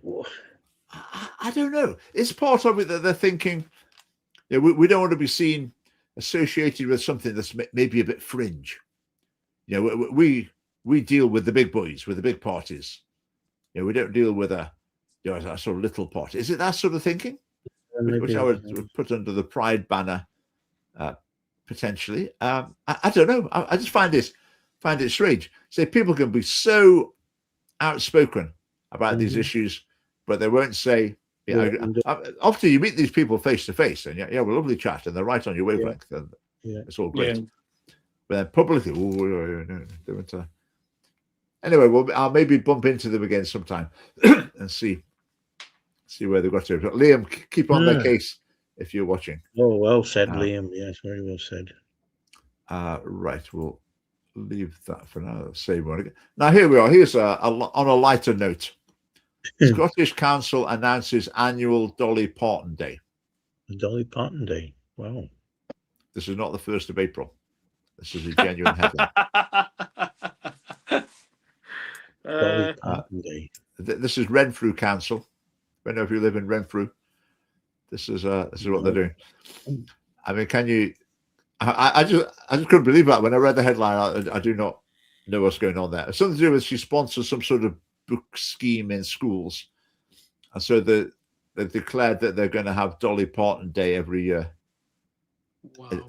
I don't know. It's part of it that they're thinking, we don't want to be seen associated with something that's maybe a bit fringe. We deal with the big boys, with the big parties. We don't deal with a sort of little party. Is it that sort of thinking? Which I would put under the pride banner, potentially. I don't know. I just find it strange. Say people can be so outspoken about these issues, but they won't say. Often you meet these people face to face, and we're lovely chat, and they're right on your wavelength, and it's all great. But then publicly, anyway, I'll maybe bump into them again sometime and see where they got to. But Liam, keep on their case if you're watching. Oh, well said, Liam. Yes, very well said. Right, we'll leave that for now. Save one again. Now here we are. Here's on a lighter note. Scottish Council announces annual Dolly Parton Day. Dolly Parton Day. Wow. This is not the 1st of April. This is a genuine headline. Dolly Parton Day. This is Renfrew Council. I don't know if you live in Renfrew. This is what they're doing. I mean, can you? I just couldn't believe that when I read the headline. I do not know what's going on there. It's something to do with she sponsors some sort of book scheme in schools, and so they've declared that they're going to have Dolly Parton Day every year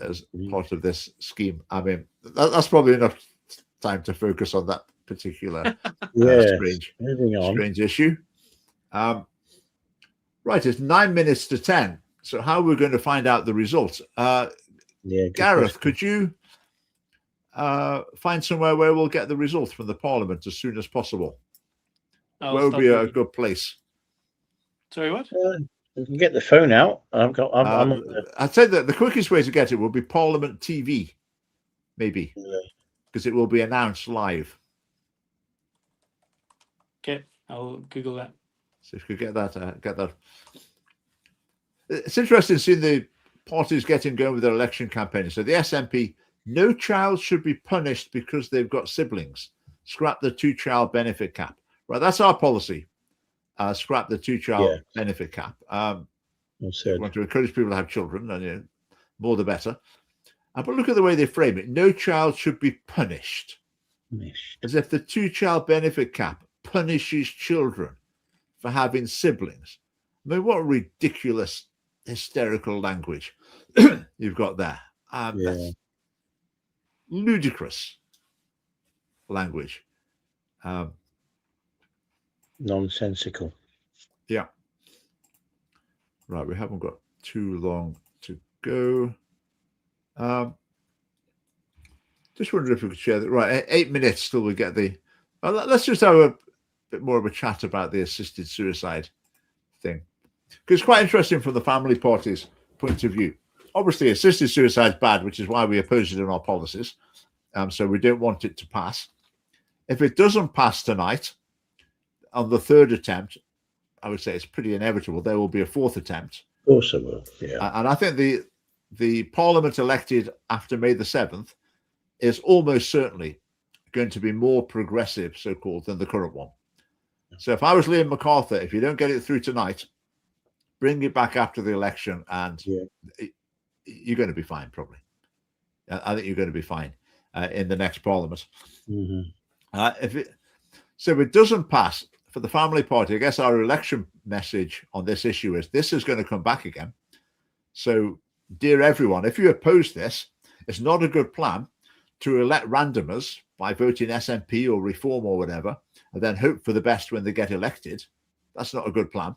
as part of this scheme. I mean, that's probably enough time to focus on that particular strange issue. Right, it's 9 minutes to 10. So how are we going to find out the results? Gareth, could you find somewhere where we'll get the results from the Parliament as soon as possible? Where would be a good place? Sorry, what? You can get the phone out. I'd say that the quickest way to get it will be Parliament TV, maybe, because it will be announced live. Okay, I'll Google that. So if you could get that. It's interesting seeing the parties getting going with their election campaign. So the SNP, no child should be punished because they've got siblings. Scrap the 2-child benefit cap. Right, that's our policy. Scrap the 2-child benefit cap. We want to encourage people to have children, and more the better. But look at the way they frame it. No child should be punished. As if the 2-child benefit cap punishes children for having siblings. I mean, what ridiculous, hysterical language you've got there. That's ludicrous language. Nonsensical. Yeah. Right, we haven't got too long to go. Just wondering if we could share that. Right, 8 minutes till we get the... let's just have a bit more of a chat about the assisted suicide thing. Because it's quite interesting from the family party's point of view. Obviously, assisted suicide is bad, which is why we oppose it in our policies. So we don't want it to pass. If it doesn't pass tonight, on the 3rd attempt, I would say it's pretty inevitable there will be a 4th attempt. Of course it will, yeah. And I think the Parliament elected after May the 7th is almost certainly going to be more progressive, so-called, than the current one. So if I was Liam MacArthur, if you don't get it through tonight, bring it back after the election, and you're going to be fine, probably. I think you're going to be fine in the next Parliament. If it doesn't pass for the family party, I guess our election message on this issue is this is going to come back again. So, dear everyone, if you oppose this, it's not a good plan to elect randomers by voting SNP or Reform or whatever, and then hope for the best when they get elected. That's not a good plan.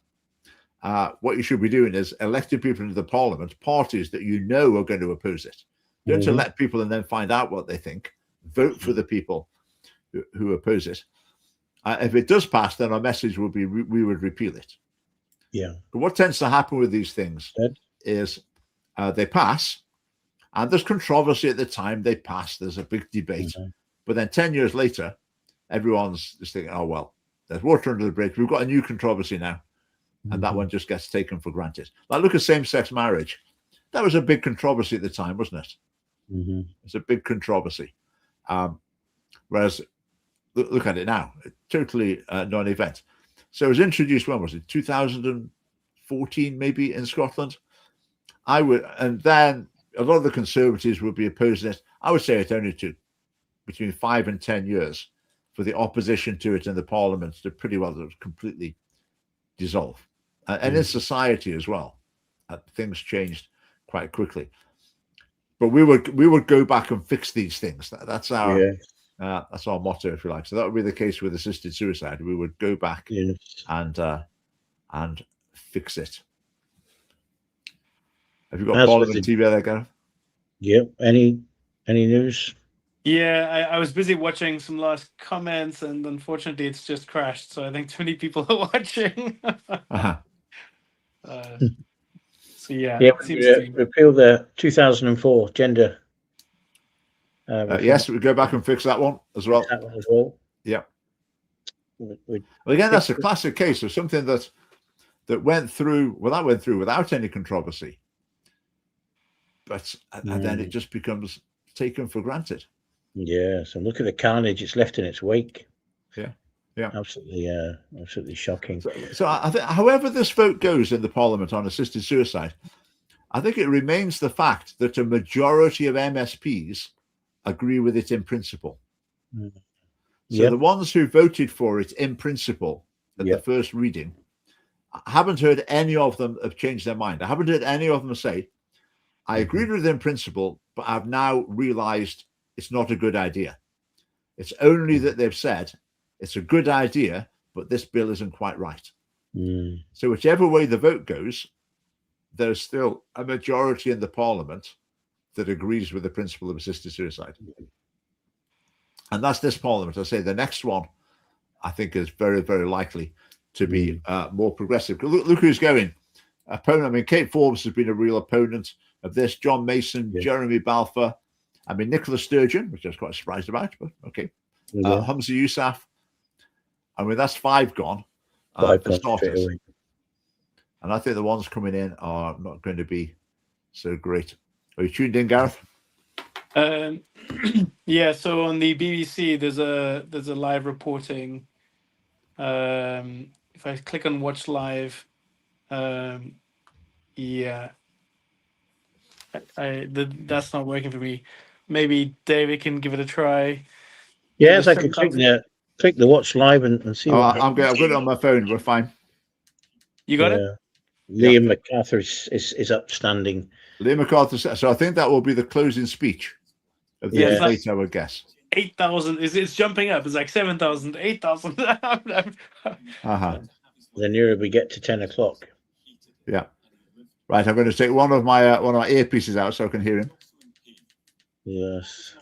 What you should be doing is electing people into the Parliament, parties that you know are going to oppose it. Don't elect people and then find out what they think. Vote for the people who oppose it. If it does pass, then our message will be we would repeal it. Yeah. But what tends to happen with these things is they pass, and there's controversy at the time they pass. There's a big debate. But then 10 years later, everyone's just thinking, oh, well, there's water under the bridge. We've got a new controversy now. And that one just gets taken for granted. Like, look at same-sex marriage. That was a big controversy at the time, wasn't it? It's a big controversy. Whereas, look at it now, totally non-event. So it was introduced, when was it? 2014, maybe, in Scotland. And then a lot of the Conservatives would be opposing it. I would say it only took between 5 and 10 years for the opposition to it in the Parliament to pretty well completely dissolve. And in society as well, things changed quite quickly. But we would go back and fix these things. That's our motto, if you like. So that would be the case with assisted suicide. We would go back and fix it. Have you got Parliament TV there, Gareth? Yep. Any news? Yeah, I was busy watching some last comments, and unfortunately, it's just crashed. So I think too many people are watching. So repeal the 2004 gender. Yes, we go back and fix that one as well. Yeah. Well, again, that's a classic case of something that went through. Well, that went through without any controversy, but and then it just becomes taken for granted. Yeah. So look at the carnage it's left in its wake. Yeah. Absolutely shocking. So I think, however this vote goes in the Parliament on assisted suicide, I think it remains the fact that a majority of MSPs agree with it in principle. So the ones who voted for it in principle at the first reading, I haven't heard any of them have changed their mind. I haven't heard any of them say, I agreed with it in principle, but I've now realized it's not a good idea. It's only that they've said it's a good idea, but this bill isn't quite right. So whichever way the vote goes, there's still a majority in the parliament that agrees with the principle of assisted suicide. And that's this parliament. I say the next one, I think, is very, very likely to be more progressive. Look who's going. Opponent. I mean, Kate Forbes has been a real opponent of this. John Mason, Jeremy Balfour. I mean, Nicola Sturgeon, which I was quite surprised about, but okay. Humza Yousaf. I mean, that's 5 gone. For starters. And I think the ones coming in are not going to be so great. Are you tuned in, Gareth? Yeah, so on the BBC, there's a live reporting. If I click on Watch Live, yeah, that's not working for me. Maybe David can give it a try. Yes, I can click the Watch Live and see. I've got it on my phone. We're fine. You got it? Liam MacArthur is upstanding. Liam MacArthur. So I think that will be the closing speech of the debate, I would guess. 8,000. It's jumping up. It's like 7,000, 8,000. The nearer we get to 10 o'clock. Yeah. Right. I'm going to take one of my earpieces out so I can hear him. Yes.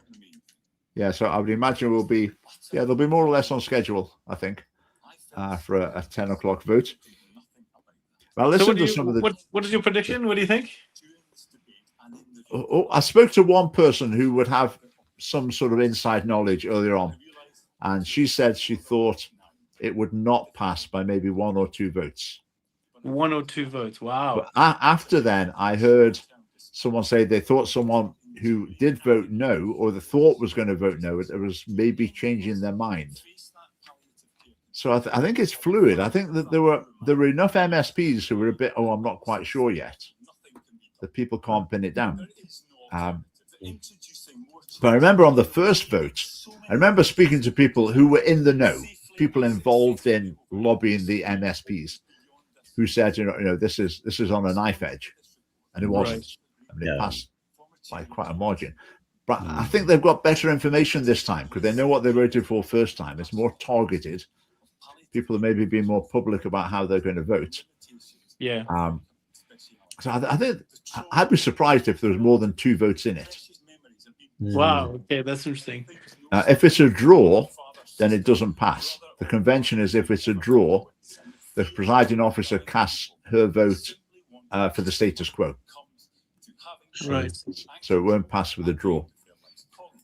Yeah. So I would imagine there'll be more or less on schedule, I think, for a 10 o'clock vote. Well, listen to some of the. What is your prediction? What do you think? I spoke to one person who would have some sort of inside knowledge earlier on, and she said she thought it would not pass by maybe 1 or 2 votes. 1 or 2 votes. Wow. But after then, I heard someone say they thought someone who did vote no, or the thought was going to vote no, it was maybe changing their mind. So I think it's fluid. I think that there were enough MSPs who were a bit, I'm not quite sure yet, that people can't pin it down. But I remember on the first vote, I remember speaking to people who were in the know, people involved in lobbying the MSPs, who said, this is on a knife edge, and it wasn't. I mean, it passed by quite a margin. But I think they've got better information this time because they know what they voted for first time. It's more targeted. People are maybe being more public about how they're going to vote. Yeah. So I think I'd be surprised if there was more than 2 votes in it. Wow. Okay, that's interesting. If it's a draw, then it doesn't pass. The convention is if it's a draw, the presiding officer casts her vote for the status quo. Right. So it won't pass with a draw.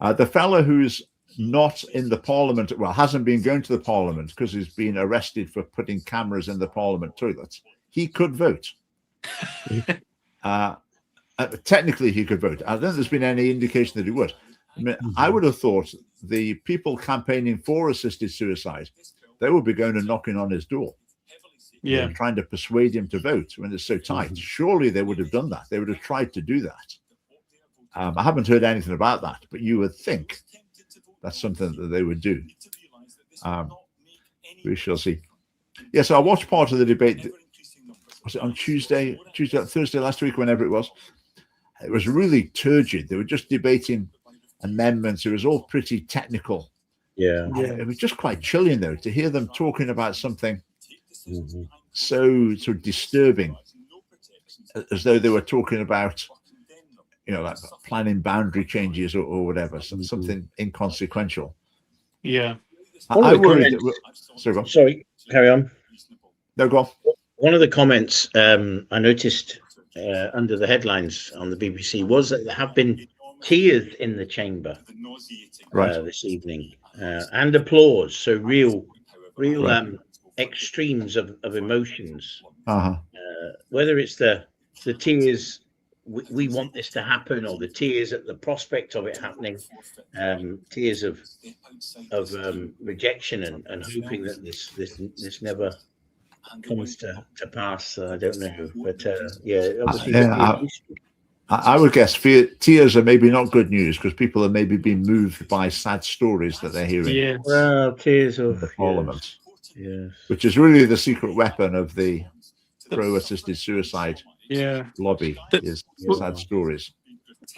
The fellow who's not in the parliament, hasn't been going to the parliament because he's been arrested for putting cameras in the parliament toilets. He could vote. Technically, he could vote. I don't think there's been any indication that he would. I mean, I would have thought the people campaigning for assisted suicide, they would be going and knocking on his door. Yeah. Trying to persuade him to vote when it's so tight. Surely they would have done that. They would have tried to do that. I haven't heard anything about that, but you would think that's something that they would do. We shall see. Yes, I watched part of the debate. Was it on Thursday, last week, whenever it was? It was really turgid. They were just debating amendments. It was all pretty technical. Yeah. It was just quite chilling, though, to hear them talking about something so disturbing, as though they were talking about, like planning boundary changes or whatever, something inconsequential. Yeah. I worry. Sorry, carry on. No, go on. One of the comments I noticed under the headlines on the BBC was that there have been tears in the chamber this evening and applause. So real extremes of emotions. Whether it's the tears, we want this to happen, or the tears at the prospect of it happening, tears of rejection and hoping that this never comes to pass. I don't know, but obviously. I would guess tears are maybe not good news because people are maybe being moved by sad stories that they're hearing Yes. Well, tears in of the Parliament, yes. which is really the secret weapon of the pro-assisted suicide Yeah. lobby, is sad stories.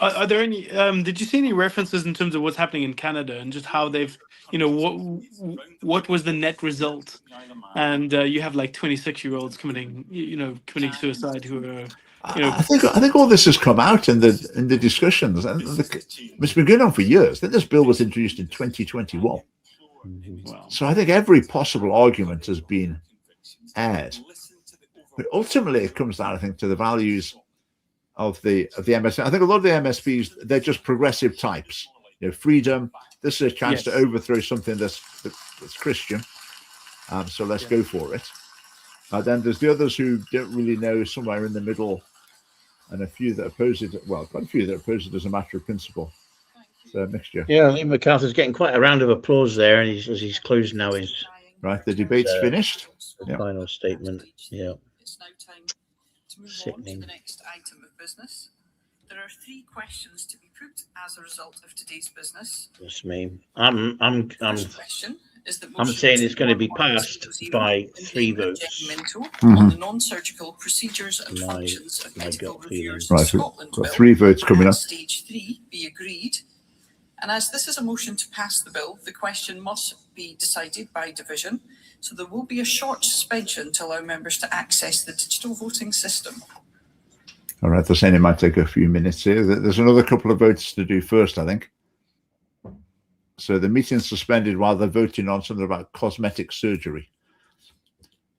Are there any? Did you see any references in terms of what's happening in Canada and just how they've, what was the net result? And you have like 26-year-olds committing suicide who are, I think all this has come out in the discussions, and it's been going on for years. Then this bill was introduced in 2021, wow. so I think every possible argument has been aired. But ultimately, it comes down, I think, to the values of the MSP. I think a lot of the MSPs, they're just progressive types. Freedom. This is a chance to overthrow something that's Christian. So let's go for it. Then there's the others who don't really know, somewhere in the middle, and a few that oppose it. Well, quite a few that oppose it as a matter of principle. It's a mixture. Yeah, I think MacArthur's getting quite a round of applause there, and he's closing now his right. The debate's finished. Final statement. Yeah. It's now time to move on to the next item of business. There are 3 questions to be put as a result of today's business. That's me. I'm First question is that I'm saying it's going to be passed by 3 votes. On the non-surgical procedures and functions of medical reviewers in Right, Scotland we've got 3 votes coming up. Stage 3 be agreed. And as this is a motion to pass the bill, the question must be decided by division. So there will be a short suspension to allow members to access the digital voting system. All right, they're saying it might take a few minutes here. There's another couple of votes to do first, I think. So the meeting's suspended while they're voting on something about cosmetic surgery.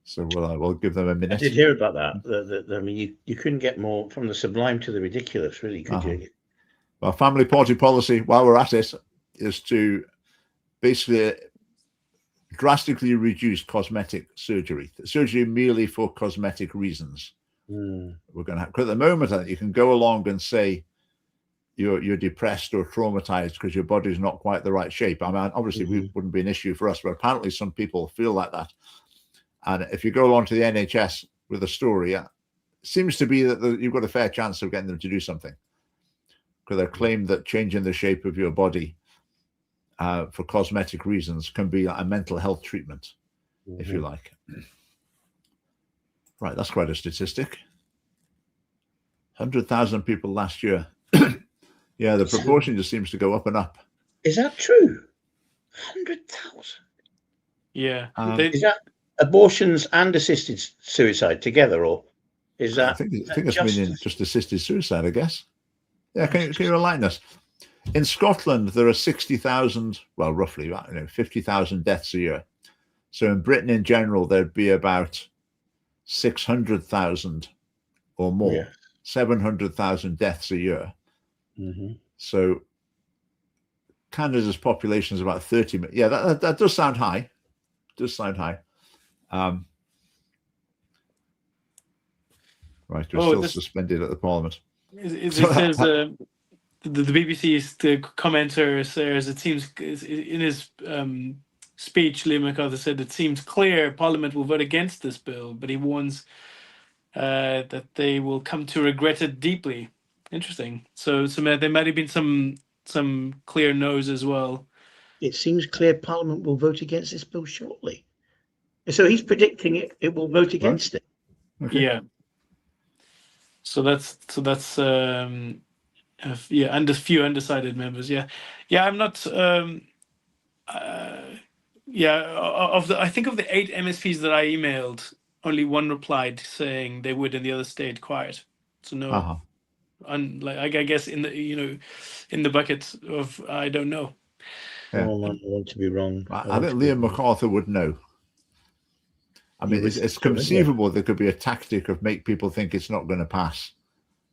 So we'll give them a minute. I did hear about that. I mean, you couldn't get more from the sublime to the ridiculous, really, could you? Well, family party policy, while we're at it, is to basically drastically reduce cosmetic surgery merely for cosmetic reasons. We're going to have, at the moment, I think you can go along and say you're depressed or traumatized because your body's not quite the right shape. I mean, obviously, we wouldn't be an issue for us, but apparently some people feel like that. And if you go along to the NHS with a story, it seems to be that you've got a fair chance of getting them to do something, because they claim that changing the shape of your body for cosmetic reasons can be a mental health treatment, if you like. Right, that's quite a statistic. 100,000 people last year. Yeah, the proportion just seems to go up and up. Is that true? 100,000? Yeah. Is that abortions and assisted suicide together, or is that? I think it's meaning just assisted suicide, I guess. Yeah, can you enlighten us? In Scotland, there are 60,000, well, roughly, 50,000 deaths a year. So in Britain in general, there'd be about 600,000 or more, 700,000 deaths a year. So Canada's population is about 30 million. Yeah, that does sound high. Right, we're still suspended at the Parliament. It says the BBC's commenter says it seems in his speech, Liam MacArthur said it seems clear Parliament will vote against this bill, but he warns that they will come to regret it deeply. Interesting. So there might have been some clear no's as well. It seems clear Parliament will vote against this bill shortly. So he's predicting it will vote against it. Okay. Yeah. So that's and a few undecided members. Yeah. I'm not. I think of the 8 MSPs that I emailed, only one replied saying they would, and the other stayed quiet. So no. I guess in the bucket of I don't know. Yeah. I want to be wrong. I think Liam MacArthur would know. I mean, it's conceivable there could be a tactic of make people think it's not going to pass.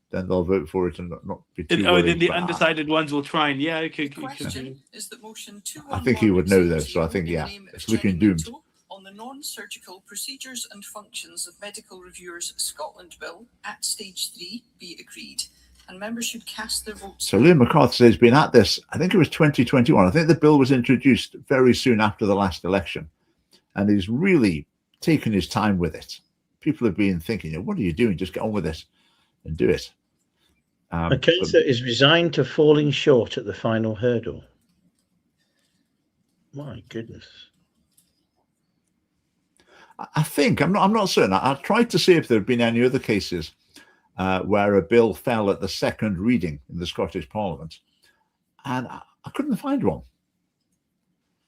Then they'll vote for it and not be too worried. Then the undecided ones will try and Is that motion 211 I think he would know though, so I think it's looking doomed. On the non-surgical procedures and functions of medical reviewers Scotland bill at stage 3 be agreed, and members should cast their votes. So Liam MacArthur says he's been at this, I think it was 2021. I think the bill was introduced very soon after the last election, and he's really taken his time with it. People have been thinking, what are you doing? Just get on with it and do it. A case that is resigned to falling short at the final hurdle. My goodness. I think I'm not certain. I tried to see if there had been any other cases where a bill fell at the second reading in the Scottish Parliament, and I couldn't find one.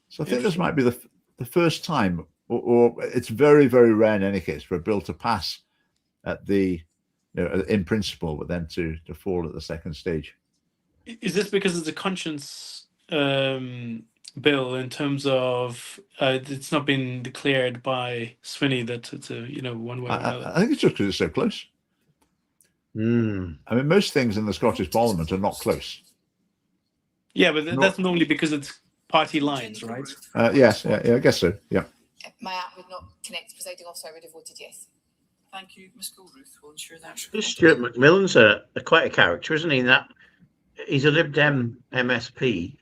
So I think this might be the first time, or it's very, very rare in any case for a bill to pass at the in principle, but then to fall at the second stage. Is this because it's a conscience bill in terms of it's not been declared by Swinney that it's a one way or another? I think it's just because it's so close. I mean, most things in the Scottish Parliament are not close. Yeah, but that's normally because it's party lines, right? Yes, I guess so. Yeah. My app would not connect. Presiding officer, I would have voted yes. Thank you, Ms. Goldruth. We'll ensure that's This Stuart Macmillan's quite a character, isn't he? That he's a Lib Dem MSP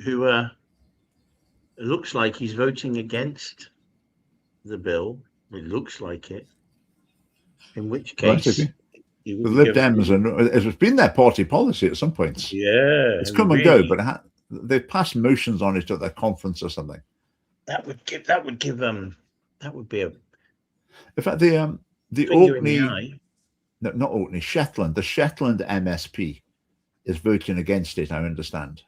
who looks like he's voting against the bill. It looks like it. In which case, the Lib Dems it's been their party policy at some points. Yeah, it's come and go, but they've passed motions on it at their conference or something. That would be a. In fact, the Orkney, no, not Orkney, Shetland, the Shetland MSP is voting against it. I understand.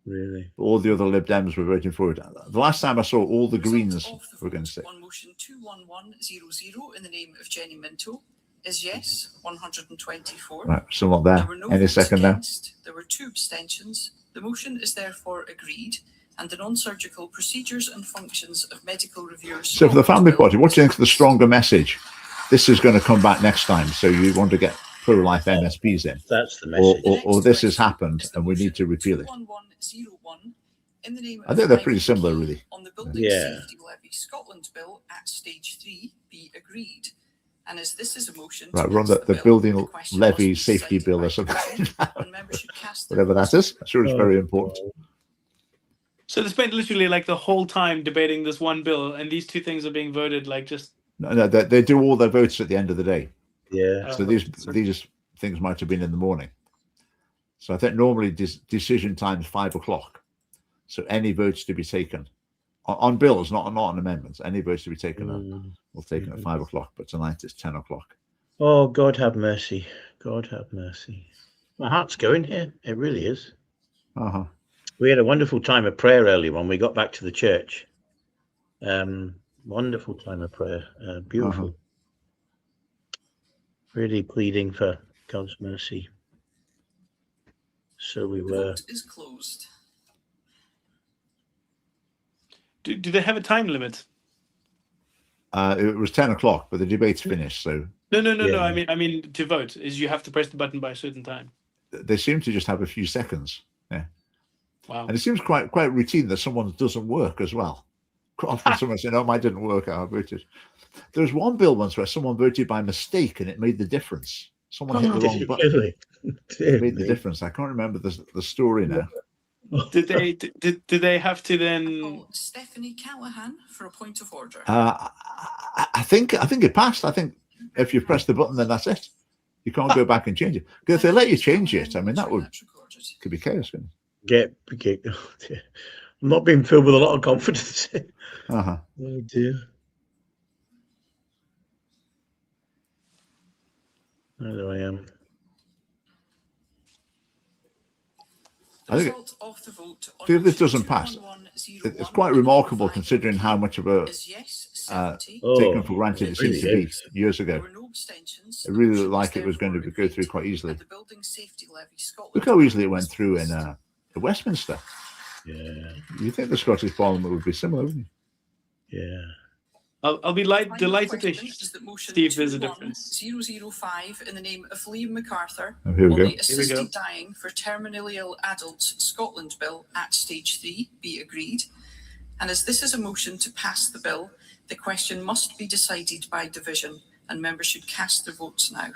Really, all the other Lib Dems were voting for it. The last time I saw, all the Greens were against it. On motion 21100 in the name of Jenny Minto is yes, 124. Right, still not there. There were no Any second against. There were 2 abstentions. The motion is therefore agreed, and the non-surgical procedures and functions of medical reviewers. So for the family party, what do you think of the stronger message? This is going to come back next time, so you want to get pro-life MSPs in. That's the message. Or this has happened and we need to repeal it. In the name I think they're pretty similar, really. On the Building Safety Levy Scotland Bill at stage 3 be agreed. And as this is a motion, right, we're on the Building Levy Safety Bill or something. Whatever that is. I'm sure it's very important. So they spent literally like the whole time debating this one bill, and these two things are being voted like just. No, they do all their votes at the end of the day. Yeah. So these things might have been in the morning. So I think normally decision time is 5 o'clock. So any votes to be taken on bills, not on amendments, any votes to be taken will taken at 5 o'clock. But tonight it's 10 o'clock. Oh, God have mercy. God have mercy. My heart's going here. It really is. Uh-huh. We had a wonderful time of prayer early when we got back to the church. Wonderful time of prayer. Beautiful. Uh-huh. Really pleading for God's mercy. So we were. The vote is closed. Do they have a time limit? It was 10 o'clock, but the debate's finished. So no. I mean to vote is you have to press the button by a certain time. They seem to just have a few seconds. Yeah. Wow. And it seems quite routine that someone doesn't work as well. Quite often someone saying, "Oh, mine didn't work. I voted." There was one bill once where someone voted by mistake and it made the difference. Someone hit the wrong button. Really? It made the difference. I can't remember the story now. Did they have to then? Call Stephanie Callahan for a point of order. I think it passed. I think if you press the button, then that's it. You can't go back and change it. Because if they let you change it, I mean, that could be chaos. Couldn't it? I'm not being filled with a lot of confidence. Uh-huh. Oh dear. There I am. I think if this doesn't pass, it's quite remarkable considering how much of a taken for granted it seems to be years ago. It really looked like it was going to go through quite easily. Look how easily it went through in Westminster. Yeah. You think the Scottish Parliament would be similar, wouldn't you? Yeah. I'll be delighted to Steve, there's a difference. 005 in the name of Liam MacArthur Oh, here we on go. the Assisted Dying for Terminally Ill Adults Scotland Bill at stage 3 be agreed. And as this is a motion to pass the bill, the question must be decided by division, and members should cast their votes now.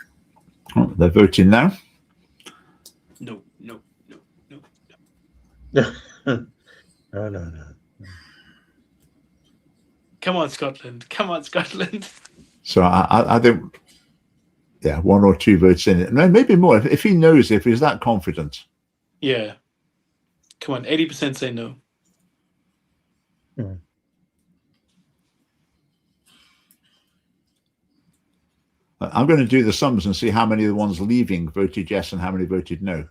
Oh, they're voting now. No. No. Come on, Scotland. So I think Yeah, 1 or 2 votes in it. No, maybe more if he knows, if he's that confident. Yeah. Come on, 80% say no. I'm going to do the sums and see how many of the ones leaving voted yes and how many voted no.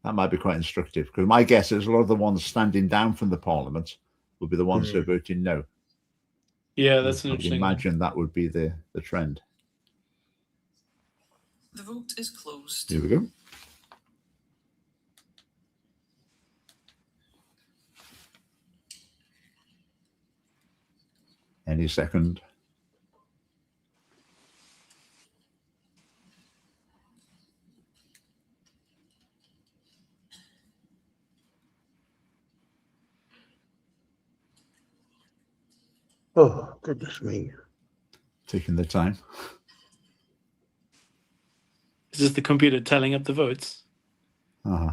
That might be quite instructive, because my guess is a lot of the ones standing down from the Parliament will be the ones who are voting no. Yeah, that's an I would interesting one. imagine that would be the trend. The vote is closed. Here we go. Any second. Oh, goodness me. Taking the time. Is this the computer tallying up the votes? Uh-huh.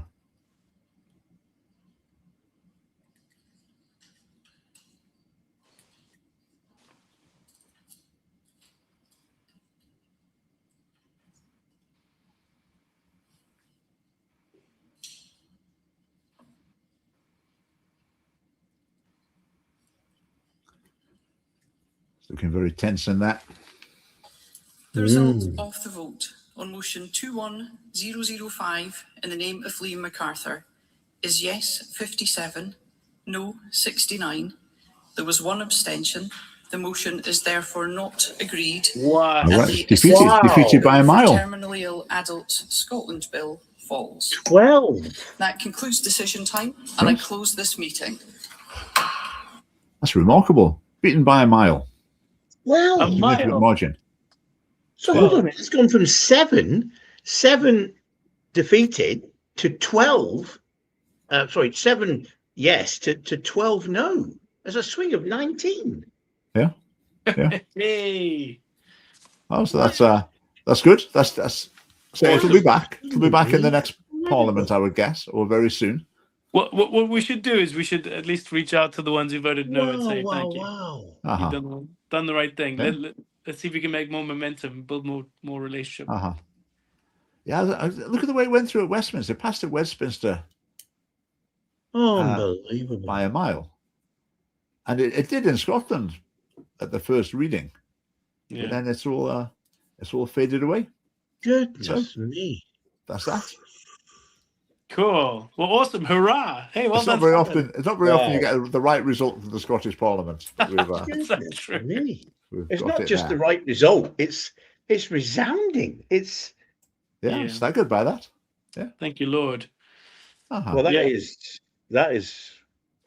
It's looking very tense in that. The result of the vote on motion 21005 in the name of Liam MacArthur is yes 57, no 69. There was 1 abstention. The motion is therefore not agreed. Wow. All right, The it's defeated by a mile. Terminally Ill Adult Scotland Bill falls. 12. That concludes decision time, and I close this meeting. That's remarkable. Beaten by a mile. Well, A Significant mile. margin. so hold on. It's gone from seven defeated to 12. Sorry, 7 yes to 12 no. There's a swing of 19. Yeah. Hey. Oh, so that's good. That's so it'll be back. It'll be back in the next Parliament, I would guess, or very soon. What we should do is we should at least reach out to the ones who voted no and say thank you. Wow. Uh-huh. You've done the right thing. Yeah. Let's see if we can make more momentum, build more relationship. Uh-huh. Yeah, look at the way it went through at Westminster. It passed at Westminster Unbelievable. by a mile. And it did in Scotland at the first reading. Yeah. But then it's all faded away. Goodness me. That's that. Cool. Well, awesome. Hurrah. Hey, well It's not done. very Simon. often. It's not very often you get the right result from the Scottish Parliament. But That's so Goodness true. me. we've It's got not it just the there. right result. It's resounding. It's Yeah, Yeah. staggered by that. Thank you, Lord. Uh-huh. well, Yeah. that is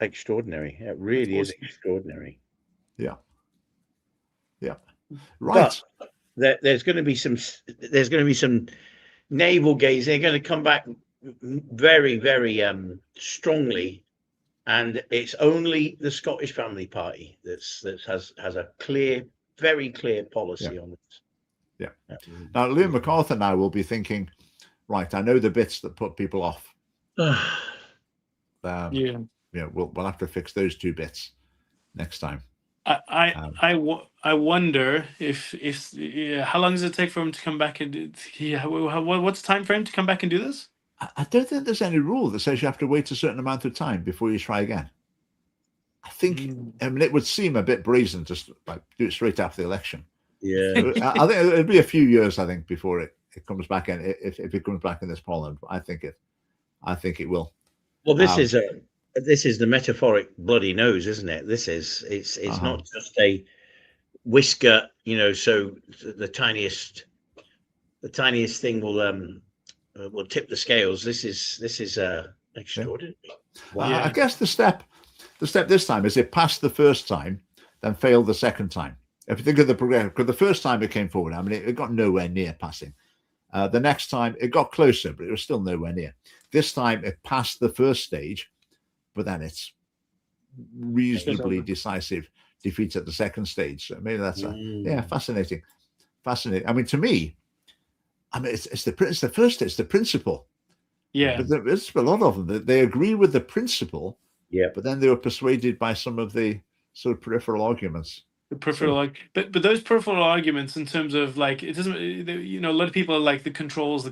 extraordinary. It really is extraordinary. Right. There's going to be some navel gazing. They're going to come back very, very strongly, and it's only the Scottish Family Party that has a clear, very clear policy on this. Yeah. Now, Liam MacArthur now will be thinking, right, I know the bits that put people off. Yeah. We'll have to fix those 2 bits next time. I wonder if how long does it take for him to come back and what's the time frame to come back and do this? I don't think there's any rule that says you have to wait a certain amount of time before you try again. I think, I mean, it would seem a bit brazen to do it straight after the election. Yeah. I think it'll be a few years, I think, before it comes back in, if it comes back in this Parliament. I think it will. Well, this is the metaphoric bloody nose, isn't it? It's not just a whisker, so the tiniest thing will tip the scales. This is extraordinary. Wow. I guess the step this time is it passed the first time, then failed the second time. If you think of the progression, because the first time it came forward, I mean, it got nowhere near passing. The next time it got closer, but it was still nowhere near. This time it passed the first stage, but then it's reasonably decisive defeat at the second stage. So maybe that's fascinating. I mean, to me, it's the principle. Yeah. But there's a lot of them. They agree with the principle, Yeah. but then they were persuaded by some of the sort of peripheral arguments. The peripheral, but those peripheral arguments in terms of like it doesn't, you know, a lot of people are like the controls.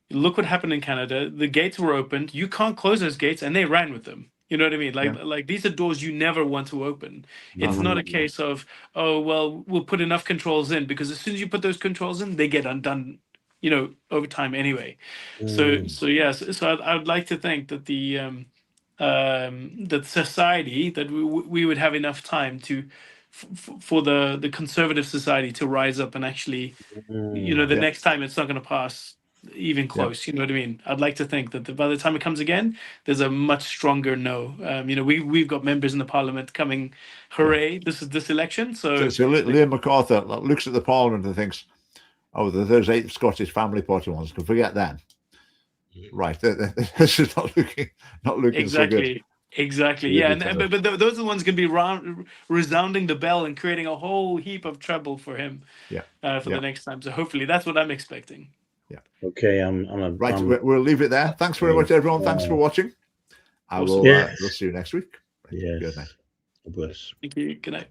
Look what happened in Canada. The gates were opened. You can't close those gates, and they ran with them. You know what I mean? Like these are doors you never want to open. It's not a case of, oh well, we'll put enough controls in, because as soon as you put those controls in, they get undone, you know, over time anyway. So yes, so I'd like to think that that society, that we would have enough time to for the conservative society to rise up and actually, you know, the next time it's not going to pass even close. You know what I mean? I'd like to think that by the time it comes again, there's a much stronger no. You know, we've got members in the parliament coming. Hooray! This election. So Liam MacArthur looks at the parliament and thinks, oh, there's 8 Scottish family party ones. Can forget them. Right, this is not looking exactly. so good. Exactly. Yeah, but those are the ones going to be resounding the bell and creating a whole heap of trouble for him. For the next time. So hopefully that's what I'm expecting. Yeah. Okay. We'll leave it there. Thanks very much, everyone. Thanks for watching. We'll see you next week. Yes. Good night. God bless. Thank you. Good night.